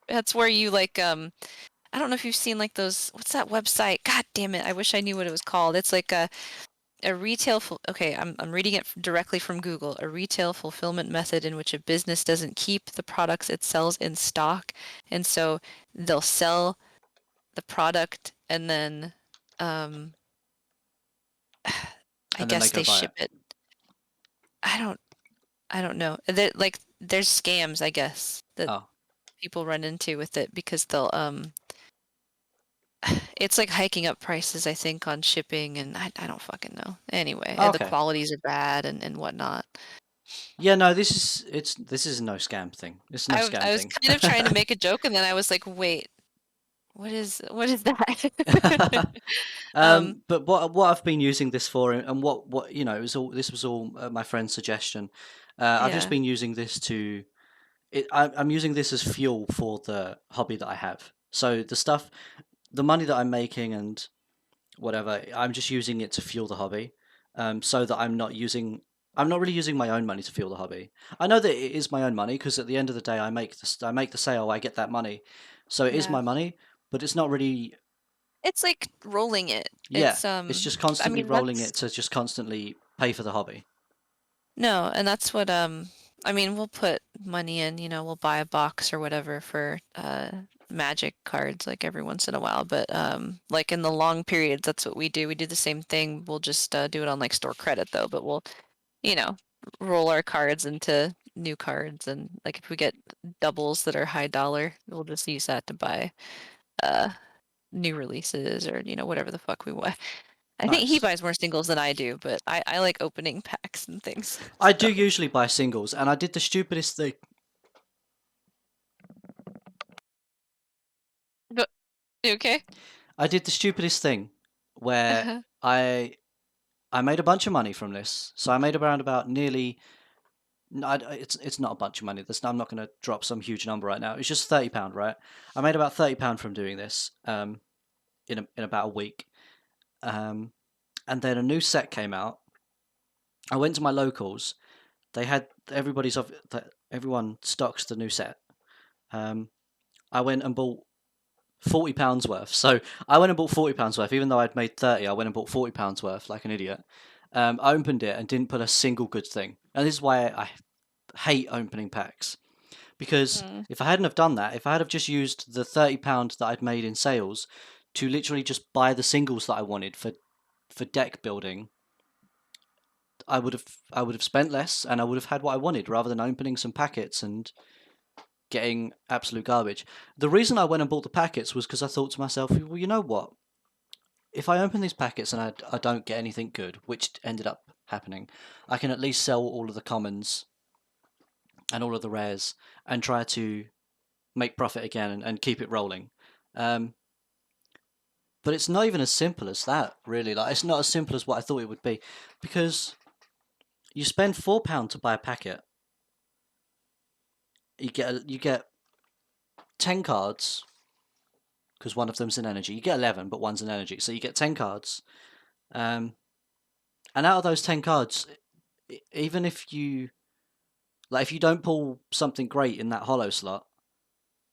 [SPEAKER 1] that's where you like I don't know if you've seen like those what's that website? God damn it. I wish I knew what it was called. It's like a retail okay, I'm reading it directly from Google. A retail fulfillment method in which a business doesn't keep the products it sells in stock, and so they'll sell the product and then um I
[SPEAKER 2] And then they
[SPEAKER 1] guess
[SPEAKER 2] go
[SPEAKER 1] they
[SPEAKER 2] buy
[SPEAKER 1] ship
[SPEAKER 2] it.
[SPEAKER 1] it. I don't I don't know. Like there's scams, I guess, that
[SPEAKER 2] Oh,
[SPEAKER 1] people run into with it because they'll it's like hiking up prices, I think, on shipping and I don't fucking know. Anyway, and the
[SPEAKER 2] okay.
[SPEAKER 1] qualities are bad and whatnot.
[SPEAKER 2] Yeah, no, this is no scam thing. It's no
[SPEAKER 1] I
[SPEAKER 2] scam
[SPEAKER 1] was
[SPEAKER 2] thing.
[SPEAKER 1] kind of trying to make a joke and then I was like, wait, what is that? Um,
[SPEAKER 2] But what I've been using this for, and what you know, it was all this was all my friend's suggestion. I've just
[SPEAKER 1] yeah,
[SPEAKER 2] been using this to I'm using this as fuel for the hobby that I have. So the money that I'm making and whatever, I'm just using it to fuel the hobby. So that I'm not really using my own money to fuel the hobby. I know that it is my own money because at the end of the day, I make the sale, I get that money, so it is
[SPEAKER 1] yeah.
[SPEAKER 2] my money. But it's not really,
[SPEAKER 1] It's like rolling it.
[SPEAKER 2] yeah. It's just
[SPEAKER 1] I
[SPEAKER 2] constantly
[SPEAKER 1] mean
[SPEAKER 2] rolling
[SPEAKER 1] that's
[SPEAKER 2] it to just constantly pay for the hobby.
[SPEAKER 1] no, and that's what I mean, we'll put money in, we'll buy a box or whatever for magic cards like every once in a while, but like in the long periods that's what we do. We do the same thing. We'll just do it on like store credit though, but we'll, you know, roll our cards into new cards and like if we get doubles that are high dollar, we'll just use that to buy uh new releases or whatever the fuck we want. I think he
[SPEAKER 2] Nice.
[SPEAKER 1] buys more singles than I do, but I like opening packs and things.
[SPEAKER 2] I do
[SPEAKER 1] So,
[SPEAKER 2] usually buy singles, and I did the stupidest thing.
[SPEAKER 1] but you okay?
[SPEAKER 2] I did the stupidest thing where I I made a bunch of money from this. So I made around about nearly. It's not a bunch of money. I'm not going to drop some huge number right now. It's just £30, right? I made about £30 from doing this. In about a week. Um, and then a new set came out. I went to my locals. They had everyone stocks the new set. Um, I went and bought £40 worth. So I went and bought £40 worth, even though I'd made 30. I went and bought £40 worth, like an idiot. I opened it and didn't put a single good thing. And this is why I hate opening packs, because
[SPEAKER 1] Mm.
[SPEAKER 2] if I hadn't have done that, if I had have just used the £30 that I'd made in sales to literally just buy the singles that I wanted for deck building, I would have spent less and I would have had what I wanted rather than opening some packets and getting absolute garbage. The reason I went and bought the packets was because I thought to myself, well, you know what? If I open these packets and I don't get anything good, which ended up happening, I can at least sell all of the commons and all of the rares and try to make profit again and keep it rolling. Um, but it's not even as simple as that, really. Like it's not as simple as what I thought it would be, because you spend £4 to buy a packet. You get 10 cards because one of them's an energy. You get 11, but one's an energy, so you get 10 cards. Um, and out of those 10 cards, even if if you don't pull something great in that hollow slot,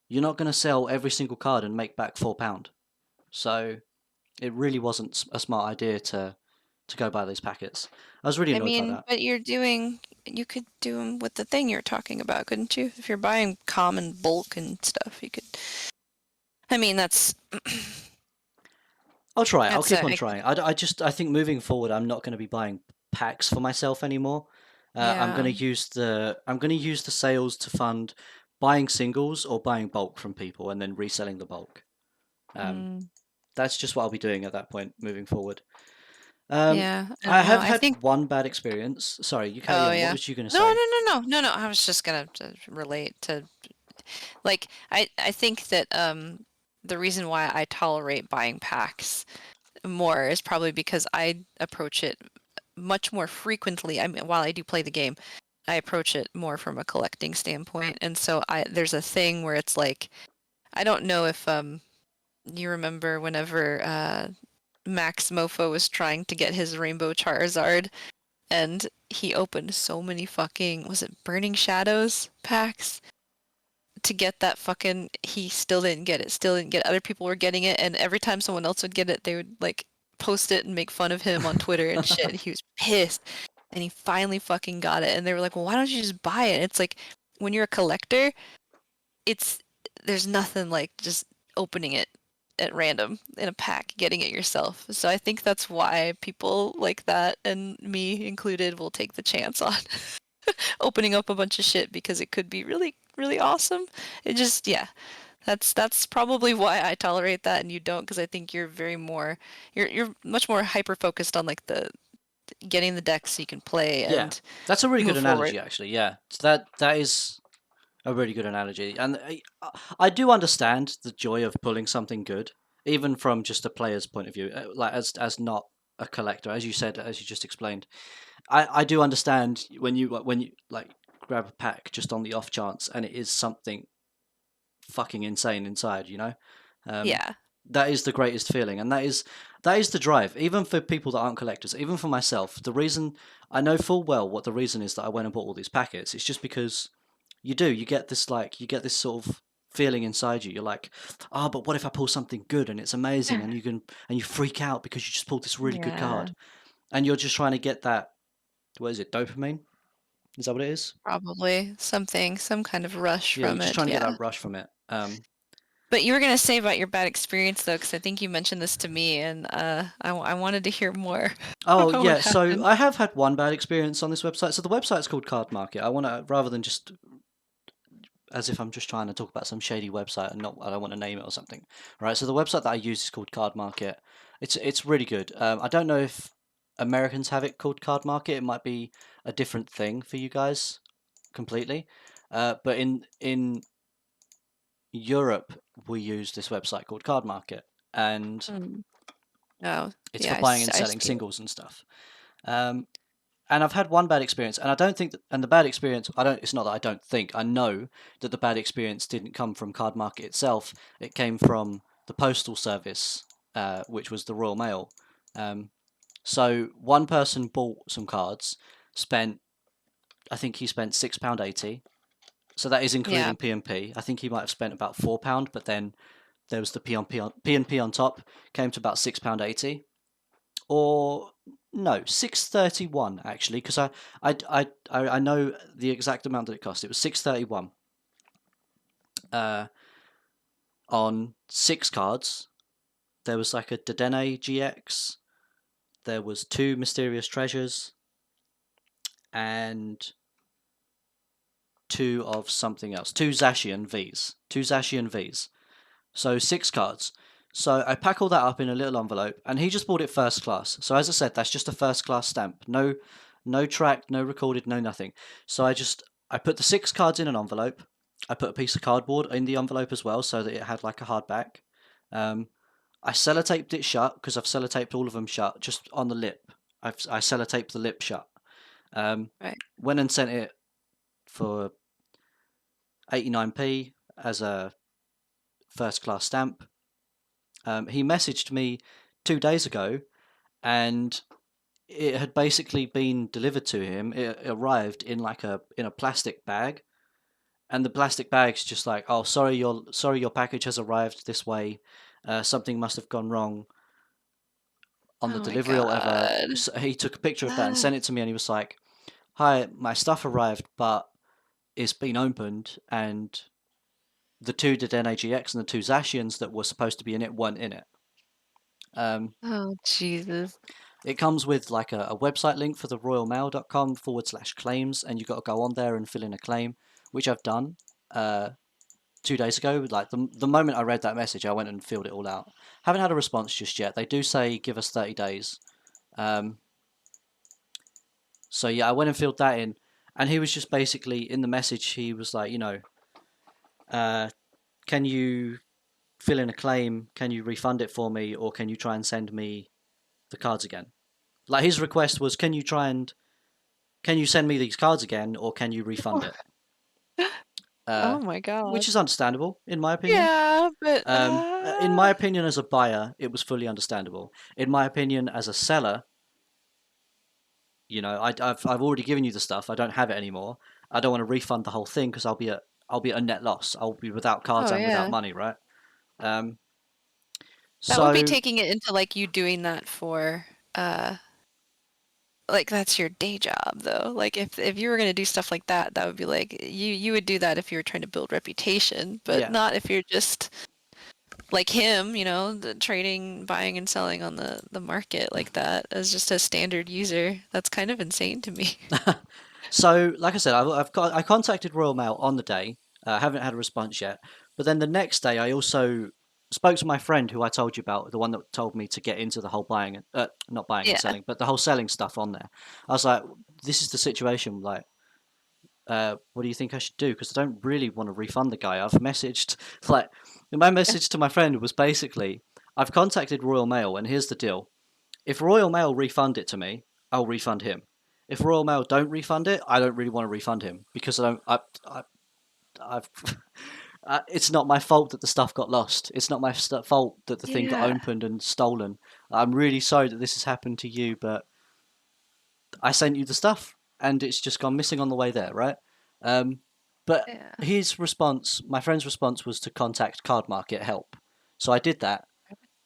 [SPEAKER 2] you're not going to sell every single card and make back £4. So it really wasn't a smart idea to go buy these packets. I was really
[SPEAKER 1] I
[SPEAKER 2] annoyed by
[SPEAKER 1] mean,
[SPEAKER 2] that.
[SPEAKER 1] but you could do them with the thing you're talking about, couldn't you? If you're buying common bulk and stuff, you could. I mean,
[SPEAKER 2] I'll try it. I'll
[SPEAKER 1] that's
[SPEAKER 2] keep
[SPEAKER 1] a,
[SPEAKER 2] on
[SPEAKER 1] I,
[SPEAKER 2] trying. I think moving forward, I'm not going to be buying packs for myself anymore.
[SPEAKER 1] yeah.
[SPEAKER 2] I'm going to use the sales to fund buying singles or buying bulk from people and then reselling the bulk. Um,
[SPEAKER 1] Mm.
[SPEAKER 2] That's just what I'll be doing at that point moving forward. Um,
[SPEAKER 1] Yeah, I
[SPEAKER 2] I
[SPEAKER 1] don't know.
[SPEAKER 2] have
[SPEAKER 1] I
[SPEAKER 2] had
[SPEAKER 1] think.
[SPEAKER 2] one bad experience. Sorry, you carry
[SPEAKER 1] Oh
[SPEAKER 2] on. What
[SPEAKER 1] yeah.
[SPEAKER 2] was you going to
[SPEAKER 1] No, no,
[SPEAKER 2] say?
[SPEAKER 1] no, no, no, no. I was just gonna relate to like I think that the reason why I tolerate buying packs more is probably because I approach it much more frequently. I mean, while I do play the game, I approach it more from a collecting standpoint, and so I there's a thing where it's like I don't know if you remember whenever Max Mofo was trying to get his Rainbow Charizard and he opened so many fucking, was it Burning Shadows packs to get that fucking, he still didn't get it, still didn't get it. Other people were getting it, and every time someone else would get it, they would like post it and make fun of him on Twitter and shit. And he was pissed. And he finally fucking got it. And they were like, well, why don't you just buy it? It's like when you're a collector, it's there's nothing like just opening it at random in a pack, getting it yourself. So I think that's why people like that, and me included, will take the chance on opening up a bunch of shit because it could be really, really awesome. It just, yeah, that's probably why I tolerate that and you don't, because I think you're very more, you're much more hyper focused on like the getting the deck so you can play
[SPEAKER 2] Yeah,
[SPEAKER 1] and
[SPEAKER 2] that's a really good
[SPEAKER 1] move forward.
[SPEAKER 2] analogy, actually. Yeah, so that is a really good analogy, and I do understand the joy of pulling something good, even from just a player's point of view, like as not a collector, as you said, as you just explained. I do understand when you like grab a pack just on the off chance, and it is something fucking insane inside. Um,
[SPEAKER 1] Yeah.
[SPEAKER 2] that is the greatest feeling, and that is the drive. Even for people that aren't collectors, even for myself, the reason I know full well what the reason is that I went and bought all these packets. It's just because you get this sort of feeling inside you. You're like, oh, but what if I pull something good and it's amazing, and you freak out because you just pulled this really good
[SPEAKER 1] Yeah,
[SPEAKER 2] card, and you're just trying to get that. What is it? Dopamine? Is that what it is?
[SPEAKER 1] probably something, some kind of rush
[SPEAKER 2] Yeah, you're
[SPEAKER 1] from
[SPEAKER 2] just
[SPEAKER 1] it.
[SPEAKER 2] trying to get
[SPEAKER 1] Yeah.
[SPEAKER 2] that rush from it.
[SPEAKER 1] But you were gonna say about your bad experience though, because I think you mentioned this to me, and I wanted to hear more
[SPEAKER 2] Oh
[SPEAKER 1] about what
[SPEAKER 2] yeah, so
[SPEAKER 1] happened.
[SPEAKER 2] I have had one bad experience on this website. So the website's called Card Market. I want to rather than just as if I'm just trying to talk about some shady website and not I don't want to name it or something. Right. So the website that I use is called Card Market. It's really good. I don't know if Americans have it called Card Market. It might be a different thing for you guys completely. But in Europe, we use this website called Card Market, and
[SPEAKER 1] Mm. Oh,
[SPEAKER 2] it's
[SPEAKER 1] yeah,
[SPEAKER 2] for buying and
[SPEAKER 1] I
[SPEAKER 2] selling
[SPEAKER 1] see it.
[SPEAKER 2] singles and stuff. Um, and I've had one bad experience, and I don't think that, and the bad experience, I don't, it's not that I don't think, I know that the bad experience didn't come from Card Market itself, it came from the postal service, which was the Royal Mail. Um, so one person bought some cards, spent, I think he spent £6.80, so that is
[SPEAKER 1] Yeah.
[SPEAKER 2] including P&P. I think he might have spent about £4, but then there was the P&P on top, came to about £6.80. Or no, 631 actually, because I know the exact amount that it cost. It was 631 uh, on 6 cards. There was like a Dedenne GX. There was 2 Mysterious Treasures and 2 of something else. 2 Zacian Vs. 2 Zacian Vs. So 6 cards. So I pack all that up in a little envelope, and he just bought it first class. So as I said, that's just a first class stamp. No, no tracked, no recorded, no nothing. So I put the 6 cards in an envelope. I put a piece of cardboard in the envelope as well, so that it had like a hard back. Um, I sellotaped it shut because I've sellotaped all of them shut, just on the lip. I sellotaped the lip shut. Um,
[SPEAKER 1] Right.
[SPEAKER 2] Went and sent it for 89p as a first class stamp. He messaged me 2 days ago, and it had basically been delivered to him. It arrived in like a plastic bag, and the plastic bag's just like, "Oh, sorry, your package has arrived this way. Something must have gone wrong on the
[SPEAKER 1] Oh my
[SPEAKER 2] delivery or whatever."
[SPEAKER 1] God.
[SPEAKER 2] So he took a picture of that and
[SPEAKER 1] Ah.
[SPEAKER 2] sent it to me, and he was like, "Hi, my stuff arrived, but it's been opened, and the 2 Dedenne GX and the 2 Zacians that were supposed to be in it weren't in it." Um,
[SPEAKER 1] Oh, Jesus.
[SPEAKER 2] It comes with like a website link for the royalmail.com/claims, and you've got to go on there and fill in a claim, which I've done. Uh, 2 days ago. Like the moment I read that message, I went and filled it all out. Haven't had a response just yet. They do say give us 30 days. Um, so yeah, I went and filled that in, and he was just basically in the message. He was like, uh, can you fill in a claim? Can you refund it for me, or can you try and send me the cards again? Like his request was, can you send me these cards again, or can you refund it? Uh,
[SPEAKER 1] Oh my
[SPEAKER 2] which
[SPEAKER 1] God.
[SPEAKER 2] is understandable in my opinion.
[SPEAKER 1] Yeah, but
[SPEAKER 2] In my opinion, as a buyer, it was fully understandable. In my opinion, as a seller, I've already given you the stuff. I don't have it anymore. I don't want to refund the whole thing because I'll be at a net loss. I'll be without cards
[SPEAKER 1] oh
[SPEAKER 2] and without
[SPEAKER 1] yeah.
[SPEAKER 2] money, right? Um,
[SPEAKER 1] That would be
[SPEAKER 2] so
[SPEAKER 1] taking it into like you doing that for like that's your day job though. Like if you were gonna do stuff like that, that would be like you would do that if you were trying to build reputation, but
[SPEAKER 2] yeah,
[SPEAKER 1] not if you're just like him, the trading, buying and selling on the market like that as just a standard user. That's kind of insane to me.
[SPEAKER 2] so like I said, I contacted Royal Mail on the day. I haven't had a response yet. But then the next day, I also spoke to my friend who I told you about, the one that told me to get into the whole not buying and
[SPEAKER 1] Yeah.
[SPEAKER 2] selling, but the whole selling stuff on there. I was like, this is the situation. Like, what do you think I should do? Because I don't really want to refund the guy. I've messaged, like, my message to my friend was basically, I've contacted Royal Mail, and here's the deal. If Royal Mail refund it to me, I'll refund him. If Royal Mail don't refund it, I don't really want to refund him because I don't. I've. It's not my fault that the stuff got lost. It's not my fault that the thing got
[SPEAKER 1] Yeah.
[SPEAKER 2] opened and stolen. I'm really sorry that this has happened to you, but I sent you the stuff and it's just gone missing on the way there, right? Um, but
[SPEAKER 1] Yeah.
[SPEAKER 2] his response, my friend's response, was to contact Card Market Help. So I did that,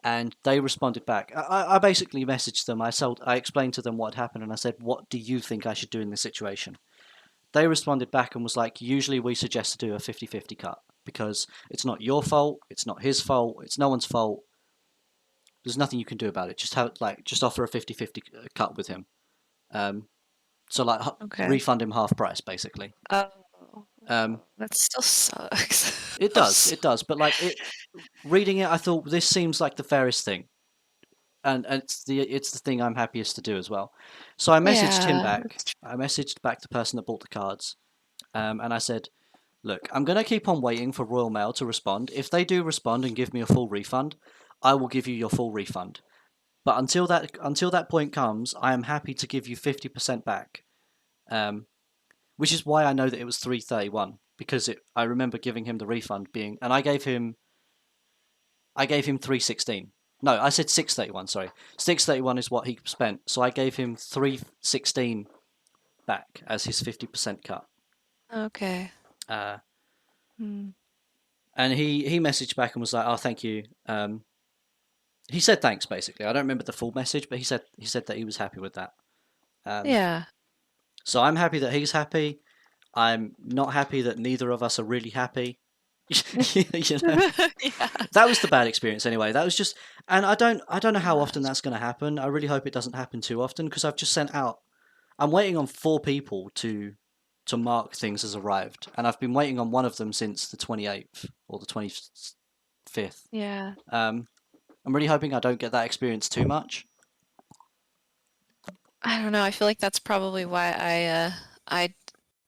[SPEAKER 2] and they responded back. I basically messaged them. I explained to them what had happened, and I said, "What do you think I should do in this situation?" They responded back and was like, "Usually we suggest to do a 50-50 cut because it's not your fault, it's not his fault, it's no one's fault. There's nothing you can do about it. Just offer a 50-50 cut with him. Um, so like
[SPEAKER 1] Okay.
[SPEAKER 2] refund him half price basically."
[SPEAKER 1] Oh,
[SPEAKER 2] Um,
[SPEAKER 1] that still sucks.
[SPEAKER 2] it
[SPEAKER 1] I'm
[SPEAKER 2] does, it does, but like reading it, I thought this seems like the fairest thing, and it's the thing I'm happiest to do as well. So I messaged him
[SPEAKER 1] Yeah,
[SPEAKER 2] back.
[SPEAKER 1] that's true.
[SPEAKER 2] I messaged back the person that bought the cards, and I said, "Look, I'm gonna keep on waiting for Royal Mail to respond. If they do respond and give me a full refund, I will give you your full refund. But until that point comes, I am happy to give you 50% back." Um, which is why I know that it was 331 because I remember giving him the refund being, and I gave him 316. No, I said 631. Sorry, 631 is what he spent. So I gave him 316 back as his 50% cut.
[SPEAKER 1] Okay.
[SPEAKER 2] Uh,
[SPEAKER 1] Hmm.
[SPEAKER 2] and he messaged back and was like, "Oh, thank you." He said thanks basically. I don't remember the full message, but he said that he was happy with that. Um,
[SPEAKER 1] Yeah.
[SPEAKER 2] so I'm happy that he's happy. I'm not happy that neither of us are really happy. you know,
[SPEAKER 1] Yeah.
[SPEAKER 2] that was the bad experience anyway. That was just, and I don't know how often
[SPEAKER 1] Gosh.
[SPEAKER 2] that's going to happen. I really hope it doesn't happen too often because I've just sent out. I'm waiting on 4 people to mark things as arrived, and I've been waiting on one of them since the 28th or the 25th.
[SPEAKER 1] Yeah.
[SPEAKER 2] Um, I'm really hoping I don't get that experience too much.
[SPEAKER 1] I don't know. I feel like that's probably why I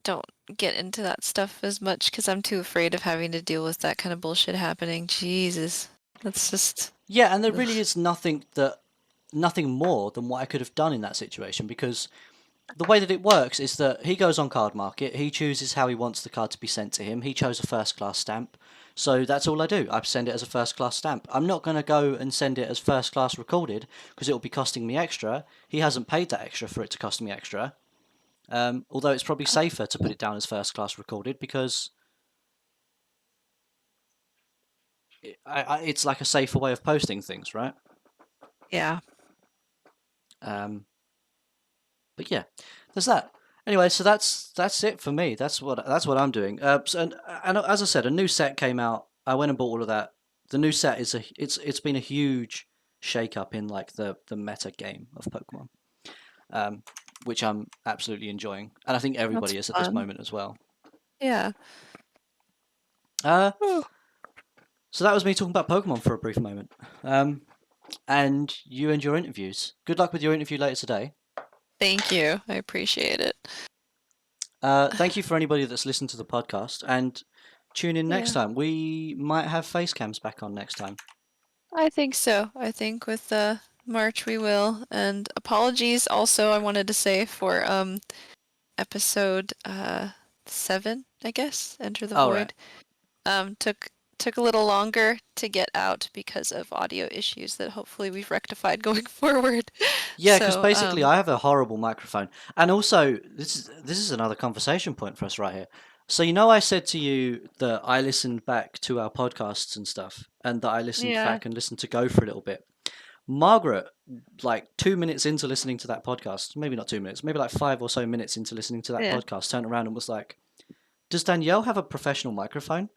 [SPEAKER 1] don't get into that stuff as much because I'm too afraid of having to deal with that kind of bullshit happening. Jesus. That's just
[SPEAKER 2] Yeah, and there
[SPEAKER 1] ugh.
[SPEAKER 2] really is nothing more than what I could have done in that situation because the way that it works is that he goes on Card Market, he chooses how he wants the card to be sent to him. He chose a first class stamp. So that's all I do. I send it as a first class stamp. I'm not going to go and send it as first class recorded because it will be costing me extra. He hasn't paid that extra for it to cost me extra. Although it's probably safer to put it down as first class recorded because it's like a safer way of posting things, right?
[SPEAKER 1] Yeah.
[SPEAKER 2] Um, but yeah, there's that. Anyway, so that's it for me. That's what I'm doing. And as I said, a new set came out. I went and bought all of that. The new set it's been a huge shake up in like the meta game of Pokemon, um, which I'm absolutely enjoying, and I think
[SPEAKER 1] That's
[SPEAKER 2] everybody is at this
[SPEAKER 1] fun.
[SPEAKER 2] moment as well.
[SPEAKER 1] Yeah.
[SPEAKER 2] Uh, so that was me talking about Pokemon for a brief moment. And you and your interviews. Good luck with your interview later today.
[SPEAKER 1] Thank you. I appreciate it.
[SPEAKER 2] Thank you for anybody that's listened to the podcast, and tune in next
[SPEAKER 1] Yeah,
[SPEAKER 2] time. We might have face cams back on next time.
[SPEAKER 1] I think so. I think with March we will. And apologies also I wanted to say for episode 7, I guess, Enter the
[SPEAKER 2] All right.
[SPEAKER 1] Void. Took a little longer to get out because of audio issues that hopefully we've rectified going forward.
[SPEAKER 2] Yeah, because
[SPEAKER 1] So,
[SPEAKER 2] basically I have a horrible microphone, and also this is another conversation point for us right here. So I said to you that I listened back to our podcasts and stuff, and that I listened
[SPEAKER 1] yeah,
[SPEAKER 2] back and listened to Go for a little bit. Margaret, like 2 minutes into listening to that podcast, maybe not 2 minutes, maybe like 5 or so minutes into listening to that
[SPEAKER 1] yeah.
[SPEAKER 2] podcast, turned around and was like, "Does Danielle have a professional microphone?"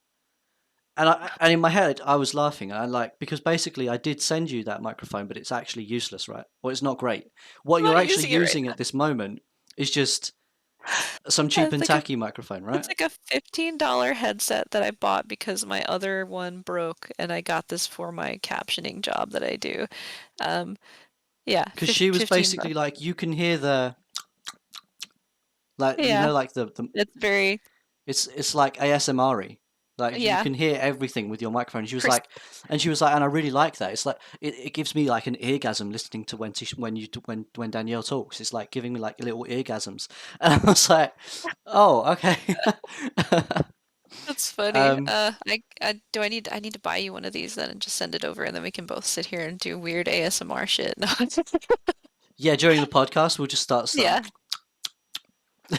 [SPEAKER 2] And in my head, I was laughing. I like because basically I did send you that microphone, but it's actually useless, right? Well, it's not great. What
[SPEAKER 1] I'm
[SPEAKER 2] you're
[SPEAKER 1] not
[SPEAKER 2] actually
[SPEAKER 1] using it right
[SPEAKER 2] using at this moment is just some
[SPEAKER 1] now.
[SPEAKER 2] cheap and tacky microphone, right?
[SPEAKER 1] It's like a $15 headset that I bought because my other one broke, and I got this for my captioning job that I do. Um, yeah,
[SPEAKER 2] Because she was
[SPEAKER 1] 15
[SPEAKER 2] basically
[SPEAKER 1] bucks.
[SPEAKER 2] like, you can hear the like
[SPEAKER 1] Yeah,
[SPEAKER 2] like the
[SPEAKER 1] it's very
[SPEAKER 2] it's like ASMR-y. Like you
[SPEAKER 1] yeah,
[SPEAKER 2] can hear everything with your microphone.
[SPEAKER 1] crisp.
[SPEAKER 2] She was like, and I really like that. It's like it gives me like an eargasm listening to when Danielle talks. It's like giving me like little eargasms, and I was like, oh, okay.
[SPEAKER 1] That's funny.
[SPEAKER 2] um,
[SPEAKER 1] I need to buy you one of these then and just send it over, and then we can both sit here and do weird ASMR shit. No.
[SPEAKER 2] yeah, during the podcast, we'll just start.
[SPEAKER 1] Yeah.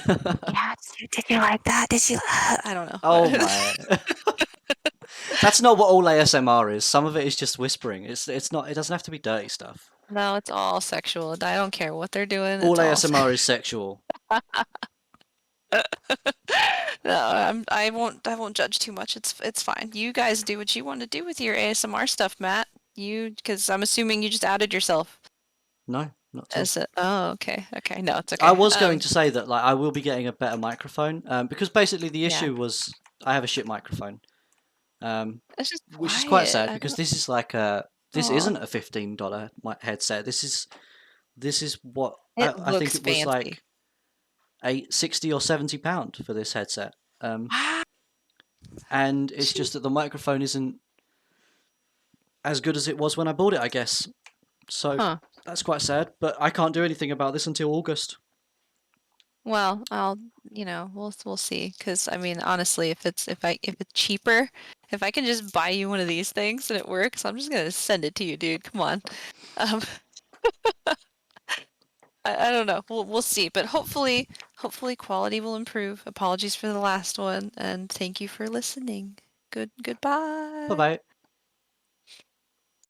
[SPEAKER 1] Yeah, did you like that? Did you? I don't
[SPEAKER 2] Oh
[SPEAKER 1] know.
[SPEAKER 2] my. That's not what all ASMR is. Some of it is just whispering. It's not. It doesn't have to be dirty stuff.
[SPEAKER 1] No, it's all sexual. I don't care what they're doing.
[SPEAKER 2] All
[SPEAKER 1] It's all
[SPEAKER 2] ASMR is sexual.
[SPEAKER 1] No, I won't judge too much. It's fine. You guys do what you want to do with your ASMR stuff, Matt. Because I'm assuming you just outed yourself
[SPEAKER 2] No, not at all.
[SPEAKER 1] as a. Oh, okay, okay. No, it's
[SPEAKER 2] I
[SPEAKER 1] okay.
[SPEAKER 2] was going to say that like I will be getting a better microphone because basically the
[SPEAKER 1] Yeah.
[SPEAKER 2] issue was I have a shit microphone, um,
[SPEAKER 1] It's just
[SPEAKER 2] which is quite
[SPEAKER 1] quiet.
[SPEAKER 2] sad
[SPEAKER 1] I
[SPEAKER 2] because
[SPEAKER 1] don't.
[SPEAKER 2] this
[SPEAKER 1] Oh,
[SPEAKER 2] isn't a $15 headset. This is what
[SPEAKER 1] it
[SPEAKER 2] I think
[SPEAKER 1] looks
[SPEAKER 2] it was
[SPEAKER 1] fancy.
[SPEAKER 2] like 60 or £70 for this headset,
[SPEAKER 1] Wow.
[SPEAKER 2] and it's just that the microphone isn't as good as it was when I bought it, I guess. So
[SPEAKER 1] Huh.
[SPEAKER 2] that's quite sad, but I can't do anything about this until August.
[SPEAKER 1] Well, we'll see. Because I mean, honestly, if it's cheaper, if I can just buy you one of these things and it works, I'm just gonna send it to you, dude. Come on. Um, I don't know. We'll see. But hopefully quality will improve. Apologies for the last one, and thank you for listening.
[SPEAKER 2] Bye
[SPEAKER 1] Goodbye.
[SPEAKER 2] bye.